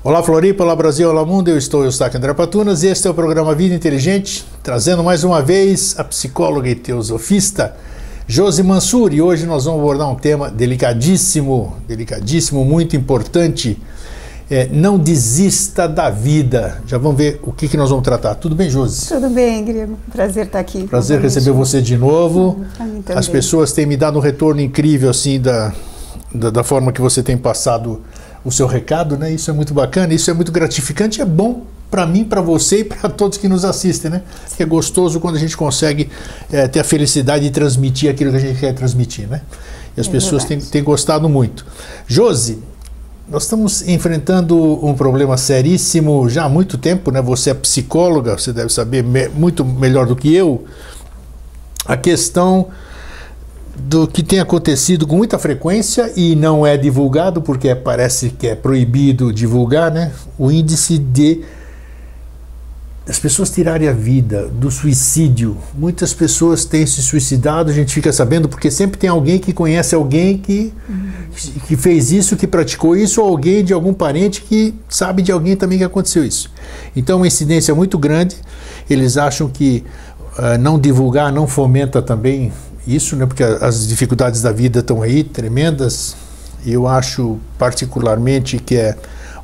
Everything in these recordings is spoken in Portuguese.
Olá Floripa, olá Brasil, olá mundo, eu sou Eustáquio André Patunas e este é o programa Vida Inteligente, trazendo mais uma vez a psicóloga e teosofista Josi Mansur, e hoje nós vamos abordar um tema delicadíssimo, muito importante. Não desista da vida. Já vamos ver o que nós vamos tratar. Tudo bem, Josi? Tudo bem, Grego. Prazer estar aqui. Prazer receber você de novo. As pessoas têm me dado um retorno incrível assim da forma que você tem passado o seu recado, né? Isso é muito bacana, isso é muito gratificante, é bom para mim, para você e para todos que nos assistem, né? Que é gostoso quando a gente consegue ter a felicidade de transmitir aquilo que a gente quer transmitir, né? E as pessoas têm gostado muito. Josi, nós estamos enfrentando um problema seríssimo já há muito tempo, né? Você é psicóloga, você deve saber muito melhor do que eu, a questão do que tem acontecido com muita frequência e não é divulgado porque parece que é proibido divulgar, né? O índice das pessoas tirarem a vida, do suicídio. Muitas pessoas têm se suicidado, a gente fica sabendo porque sempre tem alguém que conhece alguém que fez isso, que praticou isso, ou alguém de algum parente que sabe de alguém também que aconteceu isso. Então, uma incidência muito grande. Eles acham que não divulgar não fomenta também isso, né? Porque as dificuldades da vida estão aí, tremendas. E eu acho particularmente que é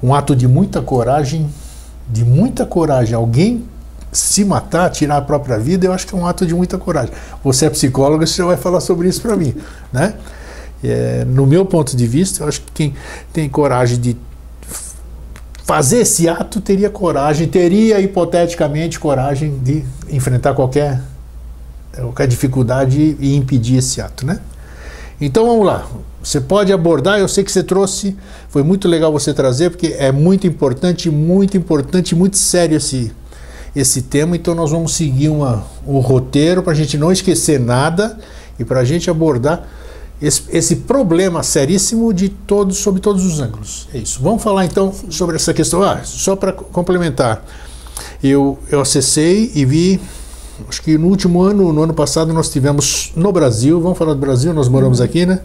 um ato de muita coragem, alguém se matar, tirar a própria vida, eu acho que é um ato de muita coragem. Você é psicóloga, você já vai falar sobre isso para mim, né? No meu ponto de vista, eu acho que quem tem coragem de fazer esse ato teria hipoteticamente coragem de enfrentar qualquer dificuldade e impedir esse ato, né? Então vamos lá, você pode abordar, eu sei que você trouxe, foi muito legal você trazer, porque é muito importante, muito sério esse tema, então nós vamos seguir um roteiro para a gente não esquecer nada e para a gente abordar esse problema seríssimo sob todos os ângulos. É isso. Vamos falar então sobre essa questão. Só para complementar, eu acessei e vi. Acho que no último ano, no ano passado, nós tivemos no Brasil, vamos falar do Brasil, nós moramos aqui, né?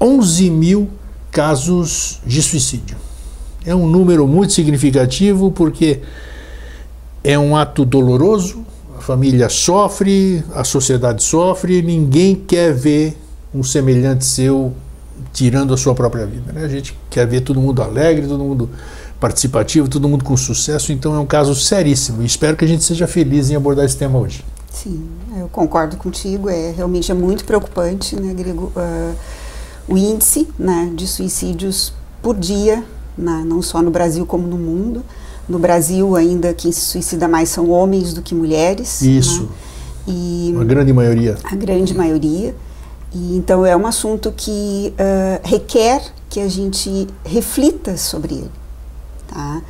11 mil casos de suicídio. É um número muito significativo porque é um ato doloroso, a família sofre, a sociedade sofre, ninguém quer ver um semelhante seu tirando a sua própria vida, né? A gente quer ver todo mundo alegre, todo mundo participativo, todo mundo com sucesso, então é um caso seríssimo e espero que a gente seja feliz em abordar esse tema hoje. Sim, eu concordo contigo, realmente é muito preocupante, né, Grego, o índice, né, de suicídios por dia, né, não só no Brasil como no mundo. No Brasil ainda quem se suicida mais são homens do que mulheres. Isso, né? A grande maioria. A grande maioria. E, então é um assunto que requer que a gente reflita sobre ele. Tá?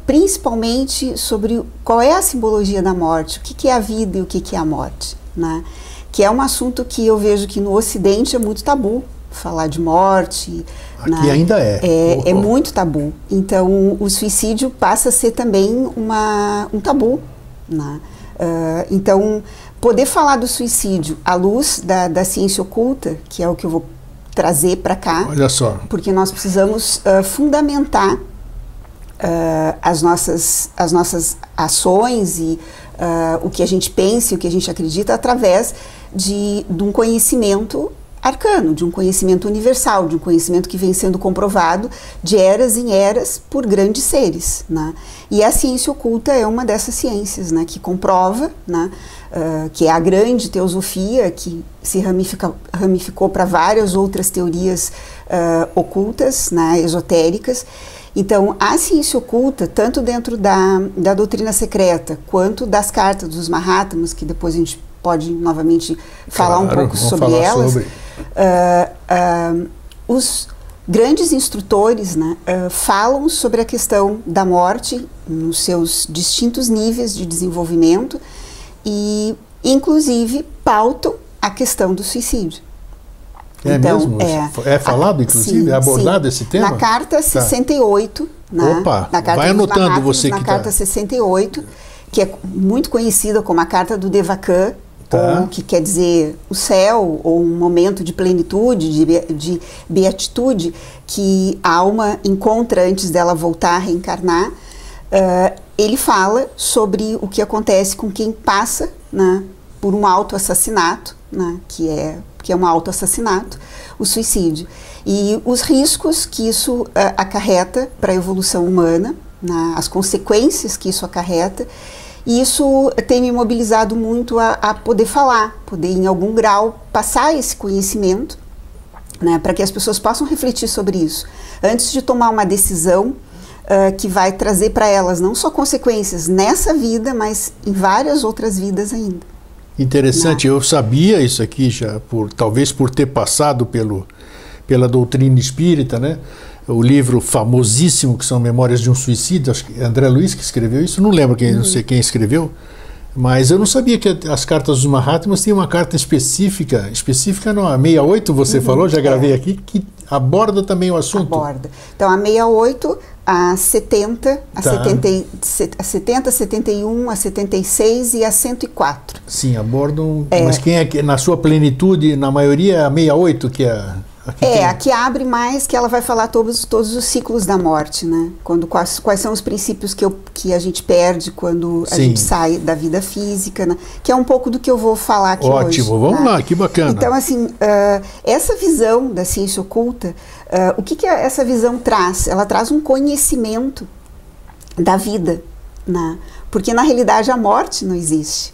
Principalmente sobre qual é a simbologia da morte, o que é a vida e o que é a morte, né? Que é um assunto que eu vejo que no Ocidente é muito tabu, falar de morte. Aqui, né? Ainda é muito tabu. Então o suicídio passa a ser também um tabu, né? Então poder falar do suicídio à luz da ciência oculta, que é o que eu vou trazer para cá. Olha só. Porque nós precisamos fundamentar as nossas ações e o que a gente pensa e o que a gente acredita através de um conhecimento arcano, de um conhecimento universal, de um conhecimento que vem sendo comprovado de eras em eras por grandes seres, né? E a ciência oculta é uma dessas ciências, né, que comprova, né, que é a grande teosofia que se ramificou para várias outras teorias ocultas, né, esotéricas. Então, a ciência oculta, tanto dentro da doutrina secreta, quanto das cartas dos Mahatmas, que depois a gente pode novamente falar um pouco sobre elas, os grandes instrutores, né, falam sobre a questão da morte nos seus distintos níveis de desenvolvimento e, inclusive, pautam a questão do suicídio. Então, mesmo? É falado, inclusive? Sim, é abordado sim. esse tema? Na carta 68, né? Opa, na carta vai anotando você que na carta 68, que é muito conhecida como a carta do Devakan, Tá. ou que quer dizer o céu, ou um momento de plenitude, de beatitude, que a alma encontra antes dela voltar a reencarnar. Ele fala sobre o que acontece com quem passa, né, por um autoassassinato, né, que é um autoassassinato, o suicídio. E os riscos que isso acarreta para a evolução humana, né, as consequências que isso acarreta. E isso tem me mobilizado muito a poder falar, poder em algum grau passar esse conhecimento, né, para que as pessoas possam refletir sobre isso, antes de tomar uma decisão que vai trazer para elas não só consequências nessa vida, mas em várias outras vidas ainda. Interessante, eu sabia isso aqui já, talvez por ter passado pela doutrina espírita, né? O livro famosíssimo que são Memórias de um Suicídio, acho que é André Luiz que escreveu isso, não lembro não sei quem escreveu, mas eu não sabia que as cartas dos Mahatmas tinham uma carta específica não, a 68 você falou, já gravei aqui, que aborda também o assunto. Aborda. Então a 68, a 70, a 70, a 71, a 76 e a 104. Sim, abordam, mas quem é que na sua plenitude, na maioria é a 68 que é... A que abre mais, que ela vai falar todos os ciclos da morte, né? Quais são os princípios que a gente perde quando a gente sai da vida física, né? Que é um pouco do que eu vou falar aqui hoje. Ótimo, vamos lá, que bacana. Então, assim, essa visão da ciência oculta, o que essa visão traz? Ela traz um conhecimento da vida, né? Porque na realidade a morte não existe.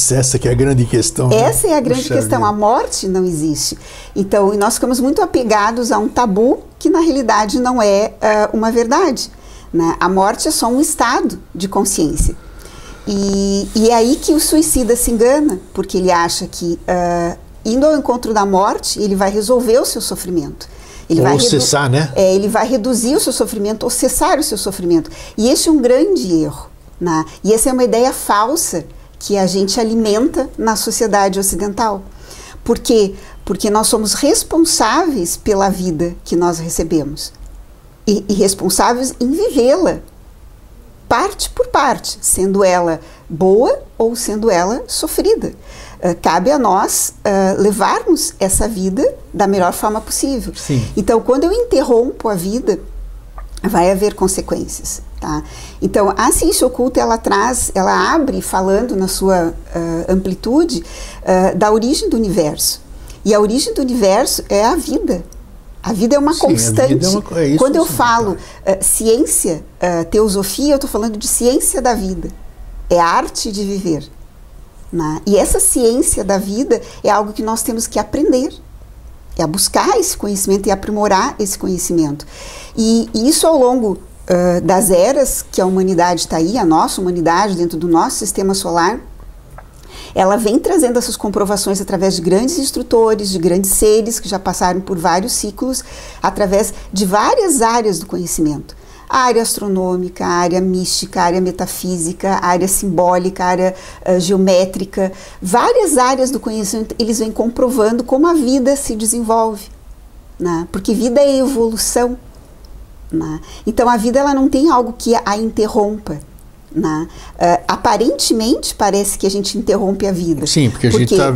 Essa que é a grande questão. Essa é a grande questão, a morte não existe. Então, nós ficamos muito apegados a um tabu que na realidade não é uma verdade, né? A morte é só um estado de consciência. E é aí que o suicida se engana, porque ele acha que indo ao encontro da morte, ele vai resolver o seu sofrimento. Ou cessar, né? Ele vai reduzir o seu sofrimento ou cessar o seu sofrimento. E esse é um grande erro, né? E essa é uma ideia falsa que a gente alimenta na sociedade ocidental. Por quê? Porque nós somos responsáveis pela vida que nós recebemos e responsáveis em vivê-la, parte por parte, sendo ela boa ou sendo ela sofrida. Cabe a nós levarmos essa vida da melhor forma possível. Sim. Então, quando eu interrompo a vida, vai haver consequências. Tá? Então, a ciência oculta, ela abre falando na sua amplitude da origem do universo. E a origem do universo é a vida. A vida é uma constante. Quando eu falo ciência, teosofia, eu estou falando de ciência da vida. É a arte de viver. Né? E essa ciência da vida é algo que nós temos que aprender. É a buscar esse conhecimento e aprimorar esse conhecimento. E isso ao longo das eras que a humanidade está aí, a nossa humanidade dentro do nosso sistema solar, ela vem trazendo essas comprovações através de grandes instrutores, de grandes seres que já passaram por vários ciclos, através de várias áreas do conhecimento. A área astronômica, a área mística, a área metafísica, a área simbólica, a área geométrica, várias áreas do conhecimento, eles vêm comprovando como a vida se desenvolve, né? Porque vida é evolução. Né? Então a vida ela não tem algo que a interrompa. Né? Aparentemente parece que a gente interrompe a vida. Sim, porque a gente está...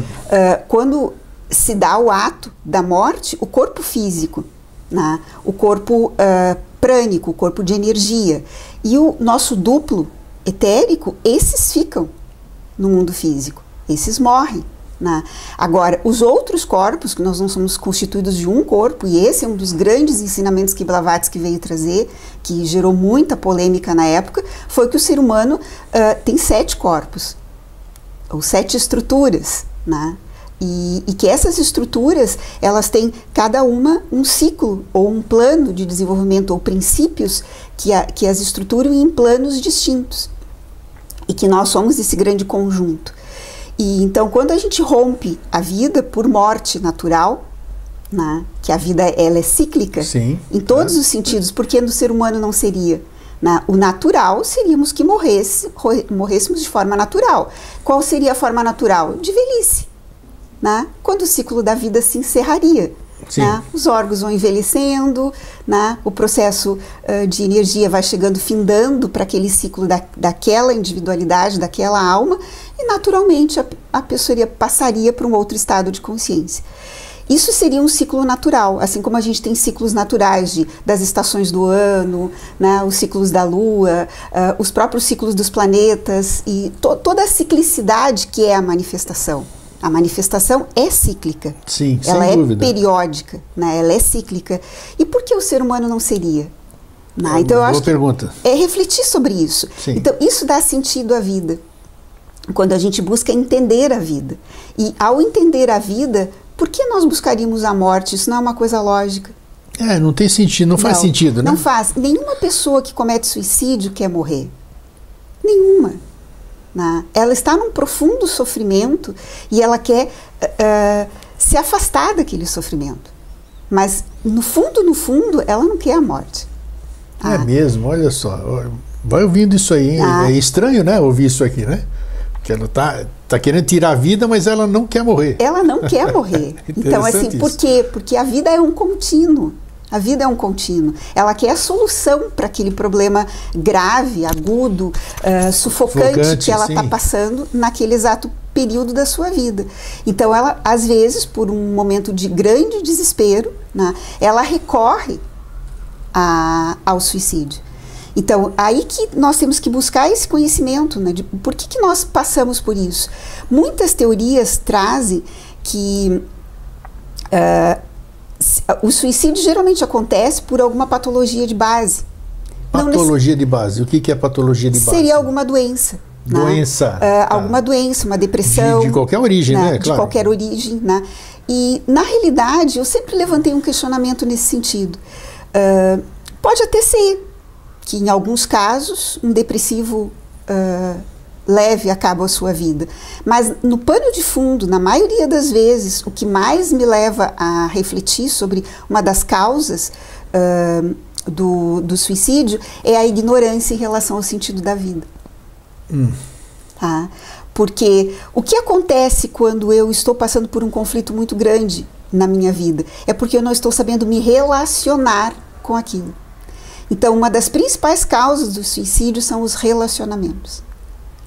quando se dá o ato da morte, o corpo físico, né? O corpo prânico, o corpo de energia e o nosso duplo etérico, esses ficam no mundo físico, esses morrem. Né? Agora, os outros corpos, que nós não somos constituídos de um corpo, e esse é um dos grandes ensinamentos que Blavatsky veio trazer, que gerou muita polêmica na época, foi que o ser humano tem 7 corpos, ou 7 estruturas, né? E que essas estruturas, elas têm cada uma um ciclo, ou um plano de desenvolvimento, ou princípios que as estruturam em planos distintos, e que nós somos esse grande conjunto. E então, quando a gente rompe a vida por morte natural, né, que a vida ela é cíclica, sim, em todos os sentidos, porque no ser humano não seria. Né? O natural seríamos que morrêssemos de forma natural. Qual seria a forma natural? De velhice. Né? Quando o ciclo da vida se encerraria. né? Os órgãos vão envelhecendo, né? O processo de energia vai chegando, findando para aquele ciclo daquela individualidade, daquela alma, e naturalmente a pessoa passaria para um outro estado de consciência. Isso seria um ciclo natural, assim como a gente tem ciclos naturais das estações do ano, né, os ciclos da Lua, os próprios ciclos dos planetas e toda a ciclicidade que é a manifestação. A manifestação é cíclica. Sim, ela sem dúvida. É periódica, né, ela é cíclica. E por que o ser humano não seria? Né? Então eu acho que é refletir sobre isso. Sim. Então isso dá sentido à vida, quando a gente busca entender a vida. E ao entender a vida, por que nós buscaríamos a morte? Isso não é uma coisa lógica. Não tem sentido, não faz sentido, né? Não faz. Nenhuma pessoa que comete suicídio quer morrer. Nenhuma. Né? Ela está num profundo sofrimento e ela quer se afastar daquele sofrimento. Mas, no fundo, ela não quer a morte. É mesmo, olha só. Vai ouvindo isso aí, hein? É estranho, né, ouvir isso aqui, né? Que ela tá querendo tirar a vida, mas ela não quer morrer. Ela não quer morrer. Então, assim, por quê? Porque a vida é um contínuo. A vida é um contínuo. Ela quer a solução para aquele problema grave, agudo, sufocante que ela está passando naquele exato período da sua vida. Então, ela, às vezes, por um momento de grande desespero, né, ela recorre ao suicídio. Então, aí que nós temos que buscar esse conhecimento, né, de por que nós passamos por isso. Muitas teorias trazem que o suicídio geralmente acontece por alguma patologia de base. Patologia de base. O que é patologia de base? Seria alguma doença. Doença. Alguma doença, uma depressão. De qualquer origem, né? De qualquer origem, né? E, na realidade, eu sempre levantei um questionamento nesse sentido. Pode até ser que em alguns casos um depressivo leve acaba a sua vida. Mas no pano de fundo, na maioria das vezes, o que mais me leva a refletir sobre uma das causas do suicídio é a ignorância em relação ao sentido da vida. Tá? Porque o que acontece quando eu estou passando por um conflito muito grande na minha vida? É porque eu não estou sabendo me relacionar com aquilo. Então, uma das principais causas do suicídio são os relacionamentos.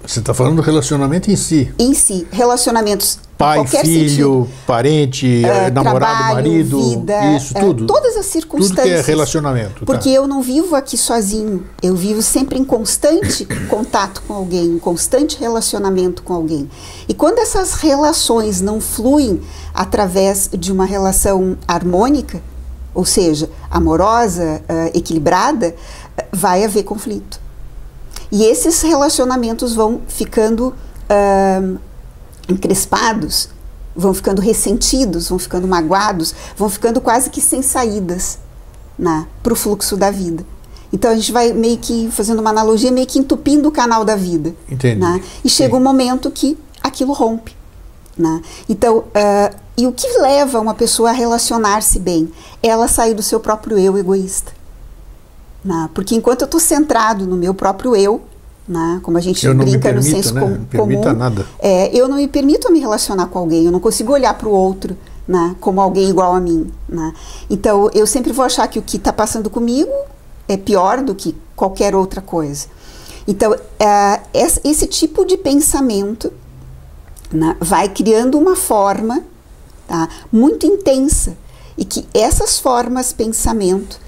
Você está falando do relacionamento em si? Em si, relacionamentos. Pai, filho, sentido. parente, namorado, trabalho, marido, vida, isso tudo. Todas as circunstâncias. Tudo que é relacionamento. Porque eu não vivo aqui sozinho. Eu vivo sempre em constante contato com alguém, em constante relacionamento com alguém. E quando essas relações não fluem através de uma relação harmônica, ou seja, amorosa, equilibrada, vai haver conflito. E esses relacionamentos vão ficando encrespados, vão ficando ressentidos, vão ficando magoados, vão ficando quase que sem saídas para o fluxo da vida. Então a gente vai meio que, fazendo uma analogia, meio que entupindo o canal da vida. Entendi. E chega um momento que aquilo rompe. Então, e o que leva uma pessoa a relacionar-se bem? Ela sair do seu próprio eu egoísta. Porque enquanto eu estou centrado no meu próprio eu, como a gente brinca no senso comum, nada. Eu não me permito me relacionar com alguém, eu não consigo olhar para o outro como alguém igual a mim. Então, eu sempre vou achar que o que está passando comigo é pior do que qualquer outra coisa. Então, esse tipo de pensamento vai criando uma forma muito intensa, e que essas formas pensamento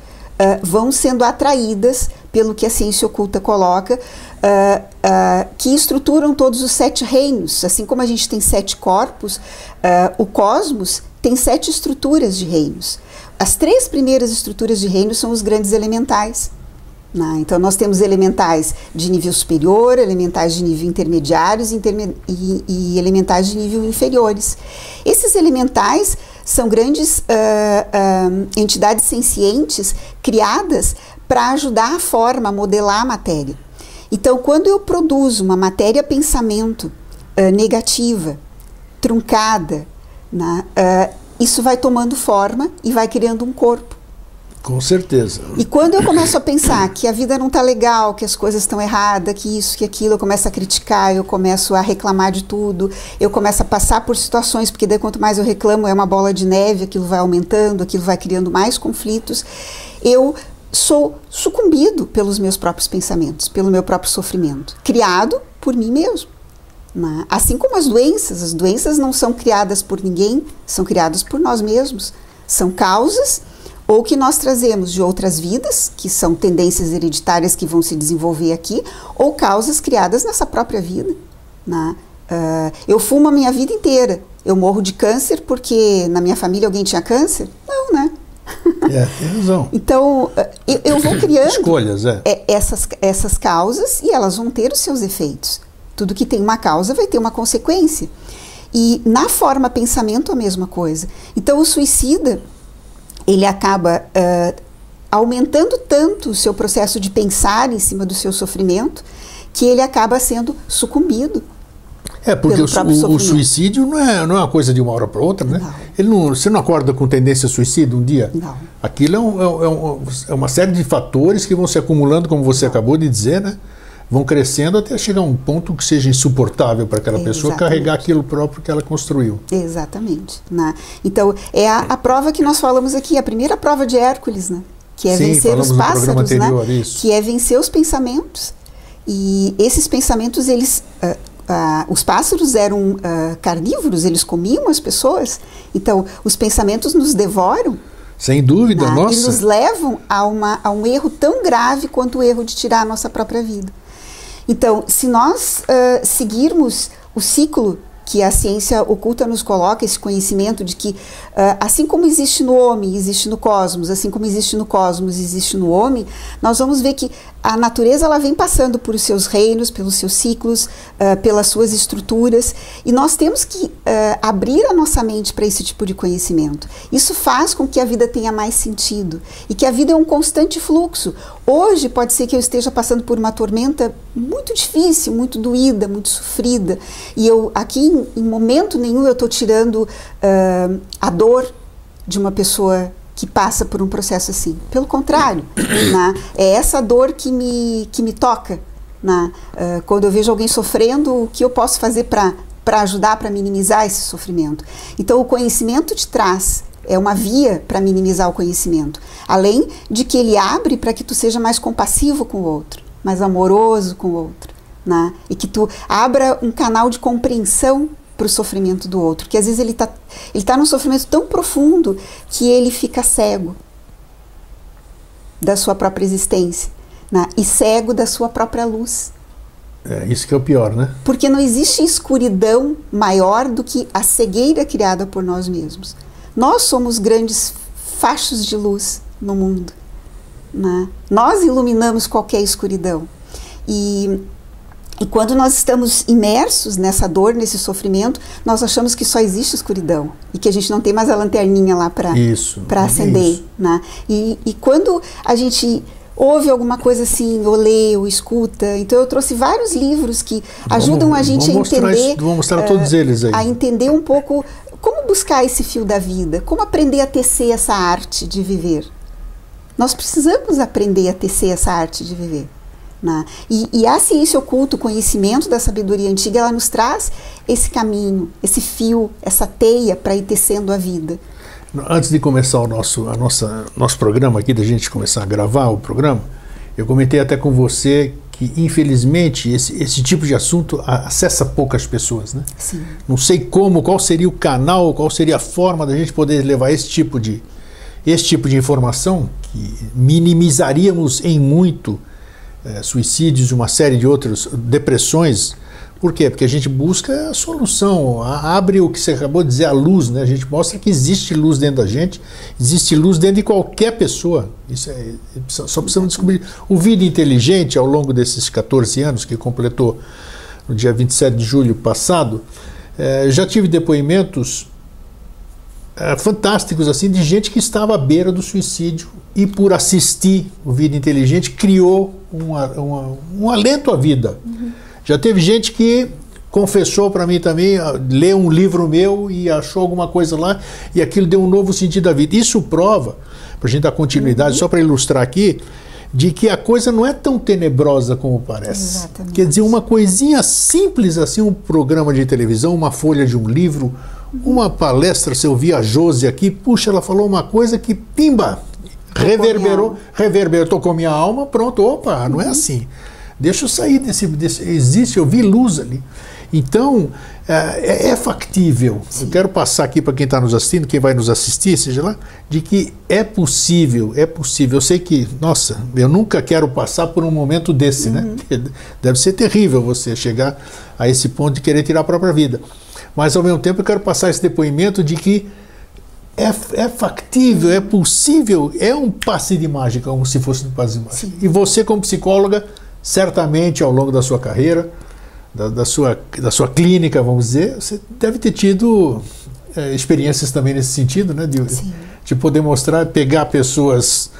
vão sendo atraídas pelo que a ciência oculta coloca, que estruturam todos os 7 reinos. Assim como a gente tem 7 corpos, o cosmos tem 7 estruturas de reinos. As 3 primeiras estruturas de reinos são os grandes elementais. Então nós temos elementais de nível superior, elementais de nível intermediários e elementais de nível inferiores. Esses elementais são grandes entidades sencientes criadas para ajudar a forma, a modelar a matéria. Então, quando eu produzo uma matéria-pensamento negativa, truncada, isso vai tomando forma e vai criando um corpo. Com certeza. E quando eu começo a pensar que a vida não está legal, que as coisas estão erradas, que isso, que aquilo, eu começo a criticar, eu começo a reclamar de tudo, eu começo a passar por situações, porque daí quanto mais eu reclamo é uma bola de neve, aquilo vai aumentando, aquilo vai criando mais conflitos, eu sou sucumbido pelos meus próprios pensamentos, pelo meu próprio sofrimento, criado por mim mesmo. Né? Assim como as doenças não são criadas por ninguém, são criadas por nós mesmos, são causas ou que nós trazemos de outras vidas, que são tendências hereditárias que vão se desenvolver aqui, ou causas criadas nessa própria vida. Né? Eu fumo a minha vida inteira. Eu morro de câncer porque na minha família alguém tinha câncer? Não, né? Tem razão. Então, eu vou criando escolhas, essas causas e elas vão ter os seus efeitos. Tudo que tem uma causa vai ter uma consequência. E na forma pensamento a mesma coisa. Então, o suicida, ele acaba aumentando tanto o seu processo de pensar em cima do seu sofrimento, que ele acaba sendo sucumbido. Porque o suicídio não é uma coisa de uma hora para outra, né? Você não acorda com tendência a suicídio um dia? Não. Aquilo é uma série de fatores que vão se acumulando, como você acabou de dizer, né? Vão crescendo até chegar a um ponto que seja insuportável para aquela pessoa carregar aquilo próprio que ela construiu. Exatamente. Né? Então, é a prova que nós falamos aqui, a primeira prova de Hércules, né? Que é vencer os pássaros, né? Que é vencer os pensamentos. E esses pensamentos, eles... os pássaros eram carnívoros, eles comiam as pessoas. Então, os pensamentos nos devoram. Sem dúvida, Né? nossa. E nos levam a um erro tão grave quanto o erro de tirar a nossa própria vida. Então, se nós seguirmos o ciclo que a ciência oculta nos coloca, esse conhecimento de que assim como existe no homem, existe no cosmos, assim como existe no cosmos, existe no homem, nós vamos ver que a natureza ela vem passando por os seus reinos, pelos seus ciclos, pelas suas estruturas, e nós temos que abrir a nossa mente para esse tipo de conhecimento. Isso faz com que a vida tenha mais sentido, e que a vida é um constante fluxo. Hoje pode ser que eu esteja passando por uma tormenta muito difícil, muito doída, muito sofrida, e eu aqui em momento nenhum eu estou tirando a dor de uma pessoa que passa por um processo assim. Pelo contrário, né? É essa dor que me toca. Né? Quando eu vejo alguém sofrendo, o que eu posso fazer para ajudar, para minimizar esse sofrimento? Então, o conhecimento te traz, é uma via para minimizar o conhecimento. Além de que ele abre para que tu seja mais compassivo com o outro, mais amoroso com o outro. Né? E que tu abra um canal de compreensão para o sofrimento do outro, que às vezes ele tá num sofrimento tão profundo que ele fica cego da sua própria existência, né? E cego da sua própria luz. Isso que é o pior, né? Porque não existe escuridão maior do que a cegueira criada por nós mesmos. Nós somos grandes fachos de luz no mundo, né? Nós iluminamos qualquer escuridão. E quando nós estamos imersos nessa dor, nesse sofrimento, nós achamos que só existe escuridão e que a gente não tem mais a lanterninha lá para acender. Né? E quando a gente ouve alguma coisa assim, ou lê, ou escuta, então eu trouxe vários livros que ajudam a gente a entender, vou mostrar todos eles aí. A entender um pouco como buscar esse fio da vida, como aprender a tecer essa arte de viver. Nós precisamos aprender a tecer essa arte de viver. Né? E a ciência oculta, o conhecimento da sabedoria antiga, ela nos traz esse caminho, esse fio, essa teia para ir tecendo a vida. Antes de começar o nosso programa aqui, da gente começar a gravar o programa, eu comentei até com você que, infelizmente, esse tipo de assunto acessa poucas pessoas, né? Sim. Não sei qual seria o canal, qual seria a forma da gente poder levar esse tipo de informação, que minimizaríamos em muito suicídios e uma série de outras depressões. Por quê? Porque a gente busca a solução, abre o que você acabou de dizer, a luz, né? A gente mostra que existe luz dentro da gente, existe luz dentro de qualquer pessoa. Só precisamos descobrir. O Vida Inteligente, ao longo desses 14 anos, que completou no dia 27 de julho passado, já tive depoimentos fantásticos assim, de gente que estava à beira do suicídio e, por assistir o Vida Inteligente, criou um alento à vida. Uhum. Já teve gente que confessou para mim também, leu um livro meu e achou alguma coisa lá, e aquilo deu um novo sentido à vida. Isso prova, para a gente dar continuidade, só para ilustrar aqui, de que a coisa não é tão tenebrosa como parece. Exatamente. Quer dizer, uma coisinha simples assim, um programa de televisão, uma folha de um livro, uma palestra, se eu vi a Josi aqui, puxa, ela falou uma coisa que, pimba, reverberou, tocou minha alma, pronto, opa, não é assim. Deixa eu sair desse existe, eu vi luz ali. Então, é factível. Sim. Eu quero passar aqui para quem está nos assistindo, quem vai nos assistir, seja lá, de que é possível, é possível. Eu sei que, nossa, eu nunca quero passar por um momento desse, né? Deve ser terrível você chegar a esse ponto de querer tirar a própria vida. Mas, ao mesmo tempo, eu quero passar esse depoimento de que é factível, é possível, é um passe de mágica, como se fosse um passe de mágica. Sim. E você, como psicóloga, certamente, ao longo da sua carreira, da sua clínica, vamos dizer, você deve ter tido experiências também nesse sentido, né? De poder mostrar, pegar pessoas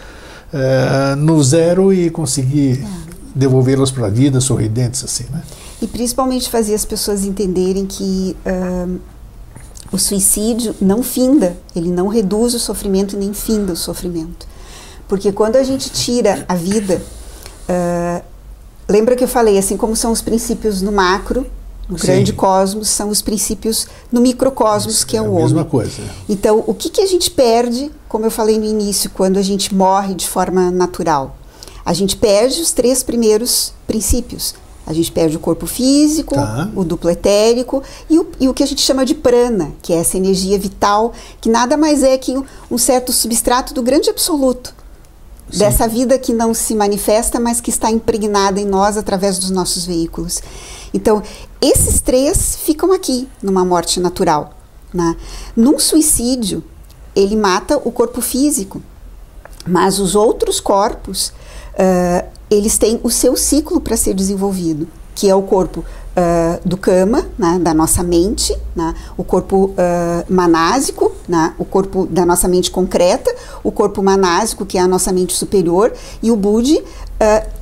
no zero e conseguir devolvê-las para a vida sorridentes, assim, né? E principalmente fazer as pessoas entenderem que o suicídio não finda, ele não reduz o sofrimento e nem finda o sofrimento. Porque quando a gente tira a vida, lembra que eu falei, assim como são os princípios no macro, no grande cosmos, são os princípios no microcosmos, que é o homem. É a mesma coisa. Então, o que a gente perde, como eu falei no início, quando a gente morre de forma natural? A gente perde os 3 primeiros princípios. A gente perde o corpo físico, o duplo etérico e o que a gente chama de prana, que é essa energia vital, que nada mais é que um certo substrato do grande absoluto. Sim. Dessa vida que não se manifesta, mas que está impregnada em nós através dos nossos veículos. Então, esses 3 ficam aqui, numa morte natural, né? Num suicídio, ele mata o corpo físico, mas os outros corpos, eles têm o seu ciclo para ser desenvolvido, que é o corpo do kama, né, da nossa mente, né, o corpo manásico, né, o corpo da nossa mente concreta, o corpo manásico, que é a nossa mente superior, e o buddhi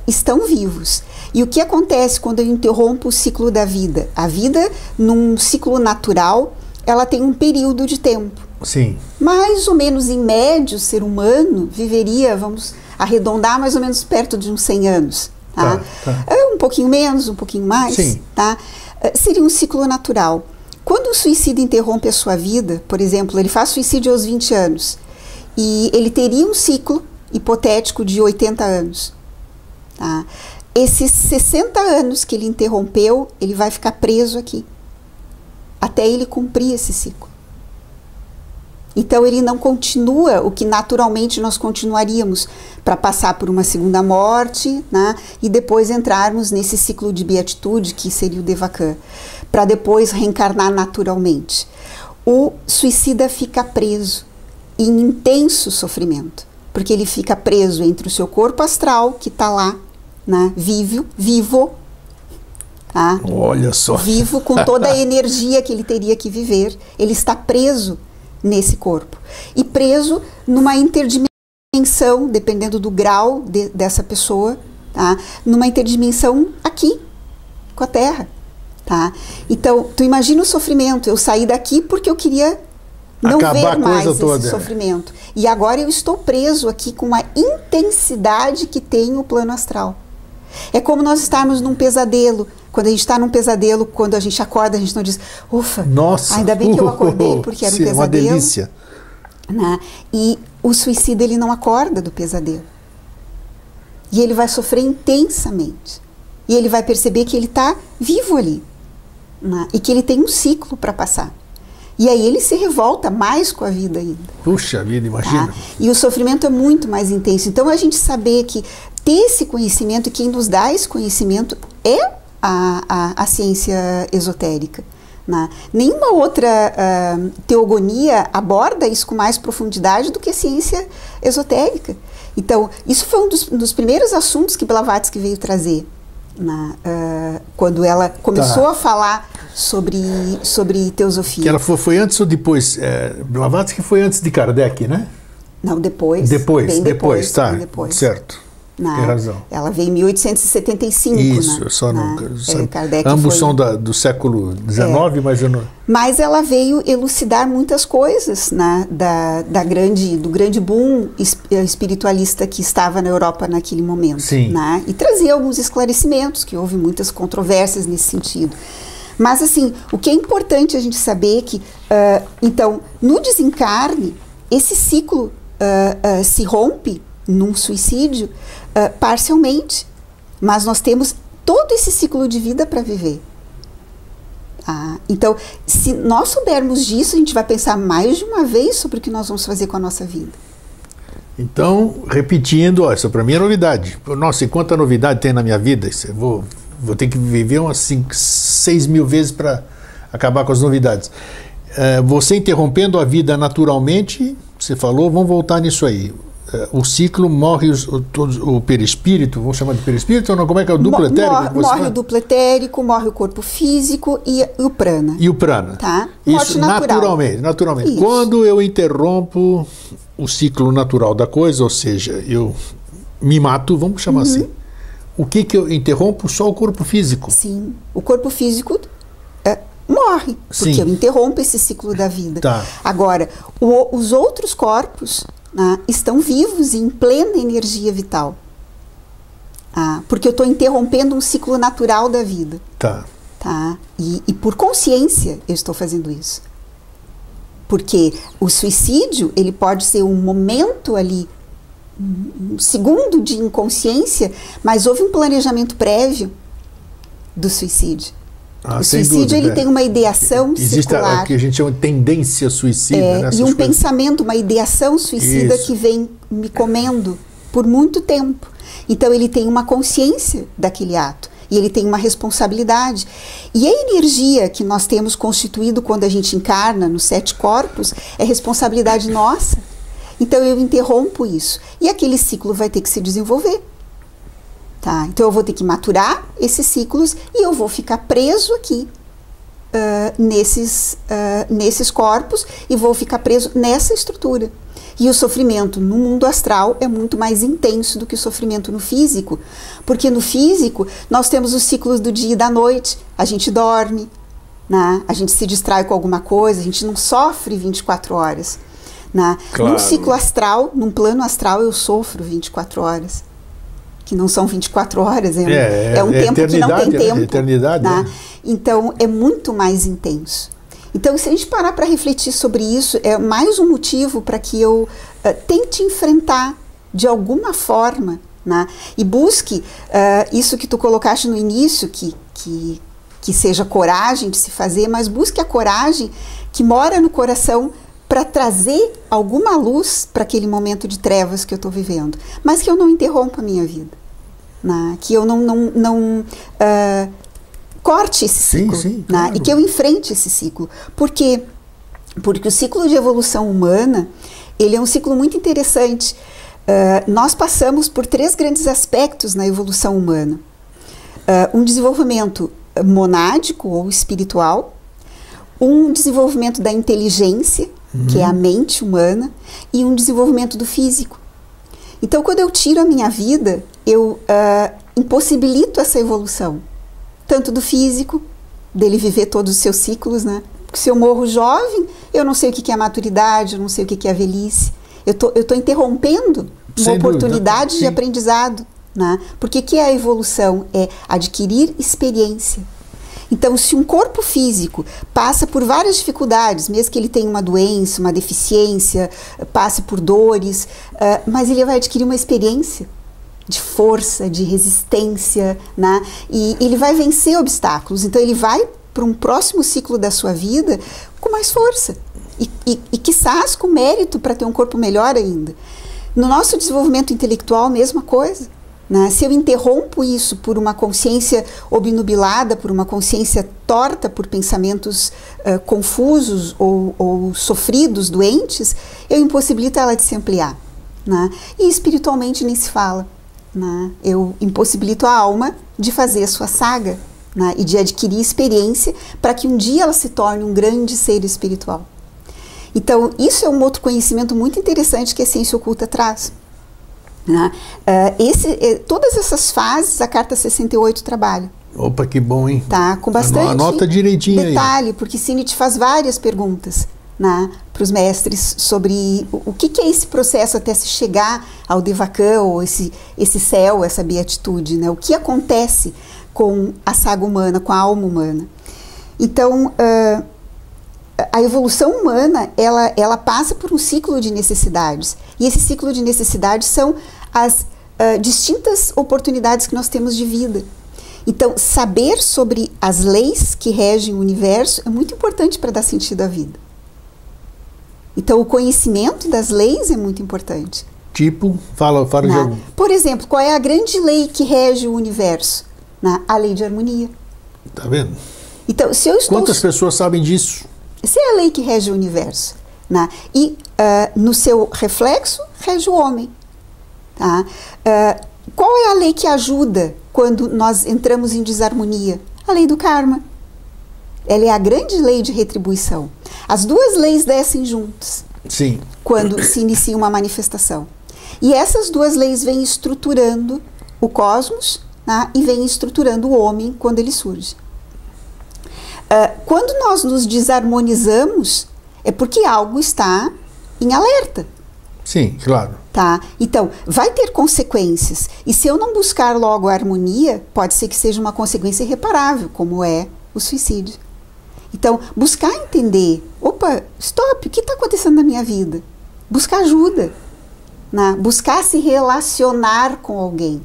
estão vivos. E o que acontece quando eu interrompo o ciclo da vida? A vida, num ciclo natural, ela tem um período de tempo. Sim. Mais ou menos, em médio, o ser humano viveria, vamos arredondar, mais ou menos perto de uns 100 anos. Tá? Um pouquinho menos, um pouquinho mais. Sim. Tá? Seria um ciclo natural. Quando o suicídio interrompe a sua vida, por exemplo, ele faz suicídio aos 20 anos, e ele teria um ciclo hipotético de 80 anos. Tá? Esses 60 anos que ele interrompeu, ele vai ficar preso aqui, até ele cumprir esse ciclo. Então ele não continua o que naturalmente nós continuaríamos para passar por uma segunda morte, né, e depois entrarmos nesse ciclo de beatitude que seria o Devachan, para depois reencarnar naturalmente. O suicida fica preso em intenso sofrimento, porque ele fica preso entre o seu corpo astral, que está lá, né, vivo, tá? Olha só. Vivo com toda a energia que ele teria que viver, ele está preso nesse corpo e preso numa interdimensão, dependendo do grau dessa pessoa, tá? Numa interdimensão aqui com a Terra, tá? Então tu imagina o sofrimento. Eu saí daqui porque eu queria não ver mais esse sofrimento, e agora eu estou preso aqui com uma intensidade que tem o plano astral. É como nós estarmos num pesadelo. Quando a gente está num pesadelo, quando a gente acorda, a gente não diz, ufa, nossa, ainda bem que eu acordei, porque era um pesadelo. Uma delícia. Né? E o suicida, ele não acorda do pesadelo. E ele vai sofrer intensamente. E ele vai perceber que ele está vivo ali. Né? E que ele tem um ciclo para passar. E aí ele se revolta mais com a vida ainda. Puxa vida, imagina. Tá? E o sofrimento é muito mais intenso. Então a gente saber que ter esse conhecimento, e quem nos dá esse conhecimento é a ciência esotérica. Né? Nenhuma outra teogonia aborda isso com mais profundidade do que a ciência esotérica. Então, isso foi um dos primeiros assuntos que Blavatsky veio trazer, quando ela começou a falar sobre teosofia. Que ela foi antes ou depois? Blavatsky foi antes de Kardec, né? Não, depois. Depois, tá, certo. Né? Tem razão. Ela veio em 1875. Isso, né? só né? nunca. Kardec Ambos foi... são do século XIX, mas eu não... Mas ela veio elucidar muitas coisas, né, do grande boom espiritualista que estava na Europa naquele momento. Sim. Né? E trazia alguns esclarecimentos, que houve muitas controvérsias nesse sentido. Mas, assim, o que é importante a gente saber é que, então, no desencarne, esse ciclo se rompe num suicídio parcialmente, mas nós temos todo esse ciclo de vida para viver. Então, se nós soubermos disso, a gente vai pensar mais de uma vez sobre o que nós vamos fazer com a nossa vida. Então, repetindo, ó, isso para mim é novidade. Nossa, e quanta novidade tem na minha vida? Eu vou ter que viver umas 6 mil vezes para acabar com as novidades. Você interrompendo a vida naturalmente, você falou, vamos voltar nisso aí. O ciclo morre o perispírito, vamos chamar de perispírito ou não? Como é que é o duplo etérico? Morre o duplo etérico, morre o corpo físico e o prana. E o prana. Tá? Isso naturalmente. Isso. Quando eu interrompo o ciclo natural da coisa, ou seja, eu me mato, vamos chamar assim. O que eu interrompo? Só o corpo físico. Sim, o corpo físico morre, porque Sim. eu interrompo esse ciclo da vida. Tá. Agora, os outros corpos, né, estão vivos e em plena energia vital. Porque eu estou interrompendo um ciclo natural da vida. Tá. E por consciência eu estou fazendo isso. Porque o suicídio, ele pode ser um momento ali, um segundo de inconsciência, mas houve um planejamento prévio do suicídio. O suicídio, ele tem uma ideação circular. Existe o que a gente chama de tendência suicida. E um pensamento, uma ideação suicida que vem me comendo por muito tempo. Então, ele tem uma consciência daquele ato. E ele tem uma responsabilidade. E a energia que nós temos constituído quando a gente encarna nos 7 corpos é responsabilidade nossa. Então, eu interrompo isso. E aquele ciclo vai ter que se desenvolver. Então eu vou ter que maturar esses ciclos e eu vou ficar preso aqui nesses corpos e vou ficar preso nessa estrutura. E o sofrimento no mundo astral é muito mais intenso do que o sofrimento no físico, porque no físico nós temos os ciclos do dia e da noite, a gente dorme, né? A gente se distrai com alguma coisa, a gente não sofre 24 horas. Né? Claro. Num ciclo astral, num plano astral, eu sofro 24 horas. Que não são 24 horas, é um tempo que não tem tempo. Eternidade, né? Então, é muito mais intenso. Então, se a gente parar para refletir sobre isso, é mais um motivo para que eu tente enfrentar de alguma forma, né? E busque isso que tu colocaste no início, que seja coragem de se fazer, mas busque a coragem que mora no coração para trazer alguma luz para aquele momento de trevas que eu estou vivendo, mas que eu não interrompa a minha vida, né? Que eu não corte esse ciclo, sim, né? claro. E que eu enfrente esse ciclo. Por quê? Porque o ciclo de evolução humana, ele é um ciclo muito interessante. Nós passamos por 3 grandes aspectos na evolução humana. Um desenvolvimento monádico ou espiritual, um desenvolvimento da inteligência, que é a mente humana, e um desenvolvimento do físico. Então, quando eu tiro a minha vida, eu impossibilito essa evolução, tanto do físico, dele viver todos os seus ciclos, né? Porque se eu morro jovem, eu não sei o que é a maturidade, eu não sei o que é a velhice. Eu tô interrompendo uma oportunidade de aprendizado, né? Porque o que é a evolução? É adquirir experiência. Então, se um corpo físico passa por várias dificuldades, mesmo que ele tenha uma doença, uma deficiência, passe por dores, mas ele vai adquirir uma experiência de força, de resistência, né? E ele vai vencer obstáculos. Então, ele vai para um próximo ciclo da sua vida com mais força. E quizás com mérito para ter um corpo melhor ainda. No nosso desenvolvimento intelectual, mesma coisa. Né? Se eu interrompo isso por uma consciência obnubilada, por uma consciência torta, por pensamentos confusos ou sofridos, doentes, eu impossibilito ela de se ampliar. Né? E espiritualmente nem se fala. Né? Eu impossibilito a alma de fazer a sua saga, né? E de adquirir experiência para que um dia ela se torne um grande ser espiritual. Então, isso é um outro conhecimento muito interessante que a ciência oculta traz. Né? Todas essas fases a Carta 68 trabalha. Opa, que bom, hein? Tá, com bastante anota direitinho detalhe, aí. Porque Sinit faz várias perguntas, né, para os mestres sobre o que é esse processo até se chegar ao Devachan, ou esse céu, essa beatitude, né? O que acontece com a saga humana, com a alma humana. Então, a evolução humana, ela passa por um ciclo de necessidades. E esse ciclo de necessidades são as distintas oportunidades que nós temos de vida. Então, saber sobre as leis que regem o universo é muito importante para dar sentido à vida. Então, o conhecimento das leis é muito importante. Tipo, fala de algum. Por exemplo, qual é a grande lei que rege o universo? A lei de harmonia. Tá vendo? Então, se eu estou... Quantas pessoas sabem disso? Essa é a lei que rege o universo. E, no seu reflexo, rege o homem. Tá? Qual é a lei que ajuda quando nós entramos em desarmonia? A lei do karma. Ela é a grande lei de retribuição. As duas leis descem juntas. Sim. Quando se inicia uma manifestação. E essas duas leis vêm estruturando o cosmos, né, e vêm estruturando o homem quando ele surge. Quando nós nos desarmonizamos, é porque algo está em alerta. Sim, claro. Tá? Então, vai ter consequências. E se eu não buscar logo a harmonia, pode ser que seja uma consequência irreparável, como é o suicídio. Então, buscar entender, opa, stop, o que está acontecendo na minha vida? Buscar ajuda, né? Buscar se relacionar com alguém.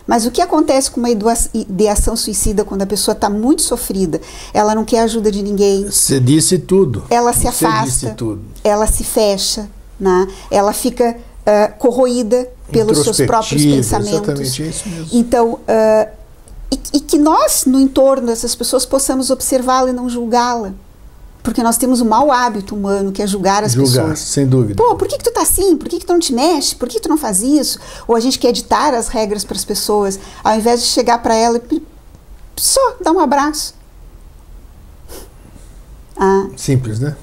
Mas o que acontece com uma ideação suicida quando a pessoa está muito sofrida? Ela não quer ajuda de ninguém. Você disse tudo. Ela se afasta. Você disse tudo. Ela se fecha, né? Ela fica corroída pelos seus próprios pensamentos. Exatamente, é isso mesmo. Então, e que nós, no entorno dessas pessoas, possamos observá-la e não julgá-la. Porque nós temos um mau hábito humano, que é julgar as pessoas. Sem dúvida. Pô, por que tu tá assim? Por que tu não te mexe? Por que tu não faz isso? Ou a gente quer ditar as regras para as pessoas, ao invés de chegar para ela e só dar um abraço. Simples, né?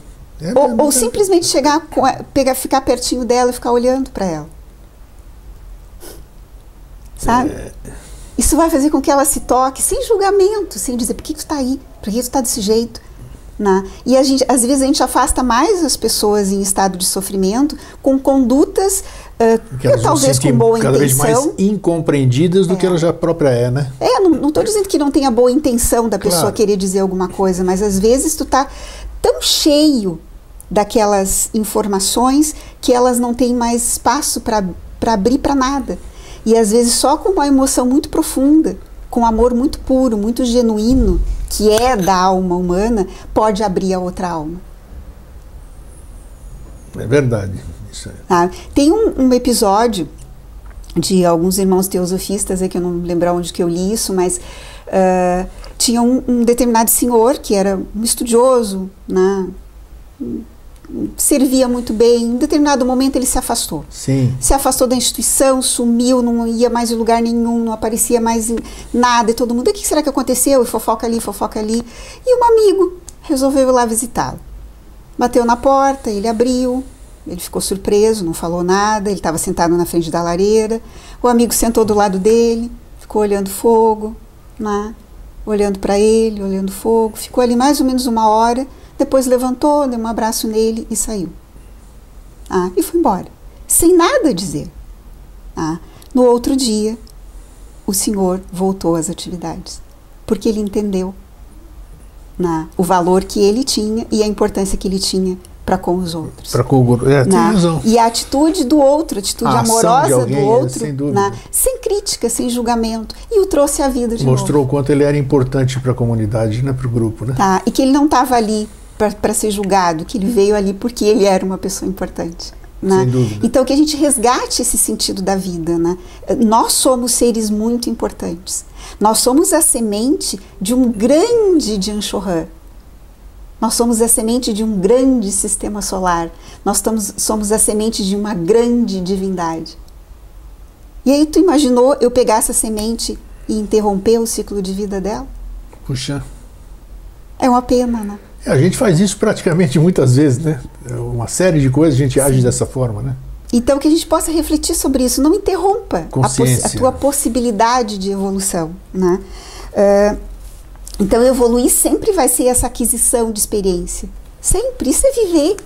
Ou simplesmente chegar, ficar pertinho dela e ficar olhando para ela. Sabe? Isso vai fazer com que ela se toque sem julgamento, sem dizer, por que tu tá aí? Por que tu tá desse jeito? E às vezes a gente afasta mais as pessoas em estado de sofrimento com condutas que talvez com boa cada intenção. Vez mais incompreendidas do que ela já própria é, né? Não estou dizendo que não tenha boa intenção da pessoa querer dizer alguma coisa, mas às vezes tu tá tão cheio daquelas informações que elas não têm mais espaço para abrir para nada. E às vezes só com uma emoção muito profunda, com amor muito puro, muito genuíno, que é da alma humana, pode abrir a outra alma. É verdade. Isso é. Tem um episódio de alguns irmãos teosofistas, que eu não lembro onde que eu li isso, mas tinha um determinado senhor que era um estudioso, né, servia muito bem. Em determinado momento ele se afastou. Sim. Se afastou da instituição, sumiu, não ia mais em lugar nenhum, não aparecia mais em nada. E todo mundo, o que será que aconteceu? E fofoca ali, fofoca ali. E um amigo resolveu ir lá visitá-lo. Bateu na porta, ele abriu, ele ficou surpreso, não falou nada, ele estava sentado na frente da lareira. O amigo sentou do lado dele, ficou olhando fogo, né? Olhando para ele, olhando fogo. Ficou ali mais ou menos 1 hora. Depois levantou, deu um abraço nele e saiu. E foi embora. Sem nada dizer. No outro dia, o senhor voltou às atividades. Porque ele entendeu o valor que ele tinha e a importância que ele tinha para com os outros. Para com o grupo. Tem razão. E a atitude do outro, a atitude amorosa do outro, sem dúvida. Sem crítica, sem julgamento. E o trouxe à vida de novo. Mostrou o quanto ele era importante para a comunidade, né, para o grupo. Né? E que ele não estava ali para ser julgado, que ele veio ali porque ele era uma pessoa importante. Sem dúvida. Então, que a gente resgate esse sentido da vida. Nós somos seres muito importantes. Nós somos a semente de um grande Dianshohan. Nós somos a semente de um grande sistema solar. Nós somos a semente de uma grande divindade. E aí tu imaginou eu pegar essa semente e interromper o ciclo de vida dela? Puxa. É uma pena, né? A gente faz isso praticamente muitas vezes, né? Uma série de coisas a gente age dessa forma, né? Então, que a gente possa refletir sobre isso. Não interrompa a tua possibilidade de evolução, né? Então, evoluir sempre vai ser essa aquisição de experiência. Sempre. Isso é viver.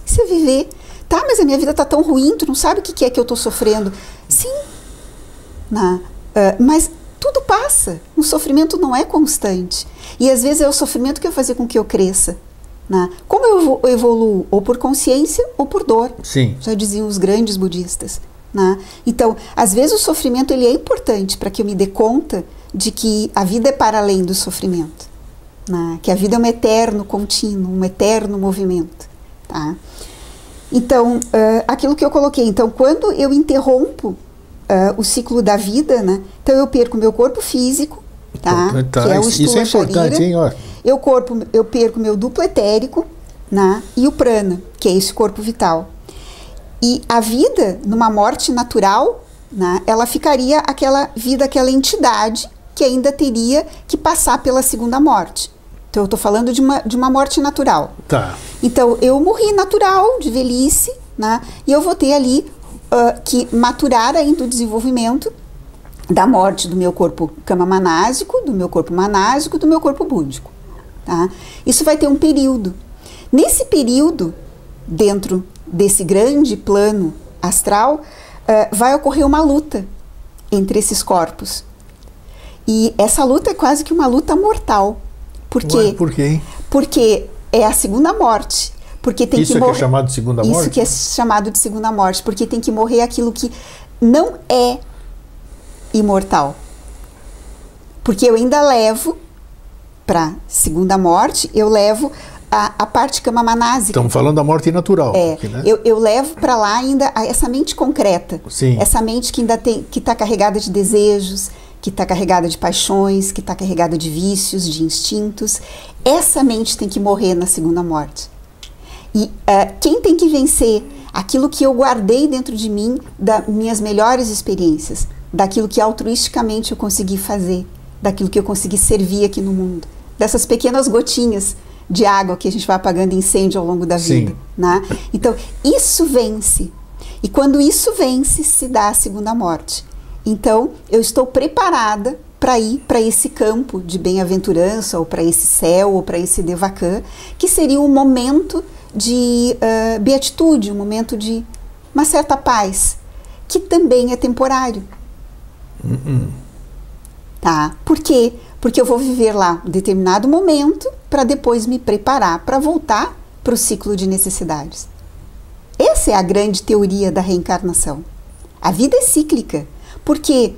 Isso é viver. Tá, mas a minha vida tá tão ruim, tu não sabe o que é que eu tô sofrendo. Sim. Mas tudo passa. O sofrimento não é constante. E às vezes é o sofrimento que vai fazer com que eu cresça. Como eu evoluo? Ou por consciência ou por dor. Sim. Já diziam os grandes budistas. Então, às vezes o sofrimento ele é importante para que eu me dê conta de que a vida é para além do sofrimento. Que a vida é um eterno contínuo, um eterno movimento. Tá? Então, aquilo que eu coloquei. Então, quando eu interrompo o ciclo da vida, então eu perco meu corpo físico, que é o isso é importante, hein? Eu perco meu duplo etérico, e o prana, que é esse corpo vital. E a vida, numa morte natural, ela ficaria aquela vida, aquela entidade que ainda teria que passar pela segunda morte. Então, eu estou falando de uma morte natural. Tá. Então, eu morri natural, de velhice, e eu vou ter ali que maturar ainda o desenvolvimento da morte do meu corpo kama-manásico, do meu corpo manásico, do meu corpo búdico. Tá? Isso vai ter um período. Nesse período, dentro desse grande plano astral, vai ocorrer uma luta entre esses corpos. E essa luta é quase que uma luta mortal. Por quê? Por quê, hein? Porque é a segunda morte. Porque tem isso que morrer. Que é chamado de segunda morte? Isso que é chamado de segunda morte. Porque tem que morrer aquilo que não é imortal. Porque eu ainda levo para segunda morte, eu levo a parte kama-manásica. Estamos falando da morte natural. Aqui, né? eu levo para lá ainda essa mente concreta. Sim. Essa mente que ainda que está carregada de desejos, que está carregada de paixões, que está carregada de vícios, de instintos. Essa mente tem que morrer na segunda morte. E quem tem que vencer aquilo que eu guardei dentro de mim, das minhas melhores experiências, daquilo que altruisticamente eu consegui fazer, daquilo que eu consegui servir aqui no mundo, dessas pequenas gotinhas de água que a gente vai apagando incêndio ao longo da vida. Né? Então, isso vence. E quando isso vence, se dá a segunda morte. Então, eu estou preparada para ir para esse campo de bem-aventurança, ou para esse céu, ou para esse Devachan, que seria um momento de beatitude, um momento de uma certa paz, que também é temporário. Tá? Por quê? Porque eu vou viver lá um determinado momento para depois me preparar para voltar para o ciclo de necessidades. Essa é a grande teoria da reencarnação. A vida é cíclica, porque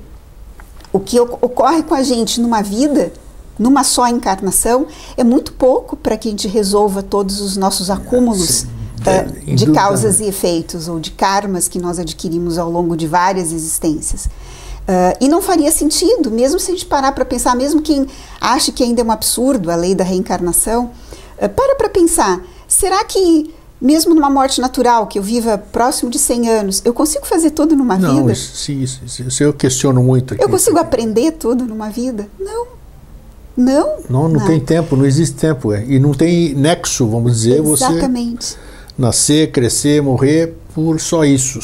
o que ocorre com a gente numa vida, numa só encarnação, é muito pouco para que a gente resolva todos os nossos acúmulos de causas e efeitos, ou de karmas que nós adquirimos ao longo de várias existências. E não faria sentido, mesmo se a gente parar para pensar, mesmo quem acha que ainda é um absurdo a lei da reencarnação, para pensar, será que mesmo numa morte natural, que eu viva próximo de 100 anos, eu consigo fazer tudo numa vida? Não, isso eu questiono muito aqui. Eu consigo aprender tudo numa vida? Não tem tempo, não existe tempo. E não tem nexo, vamos dizer, exatamente. Você nascer, crescer, morrer por só isso.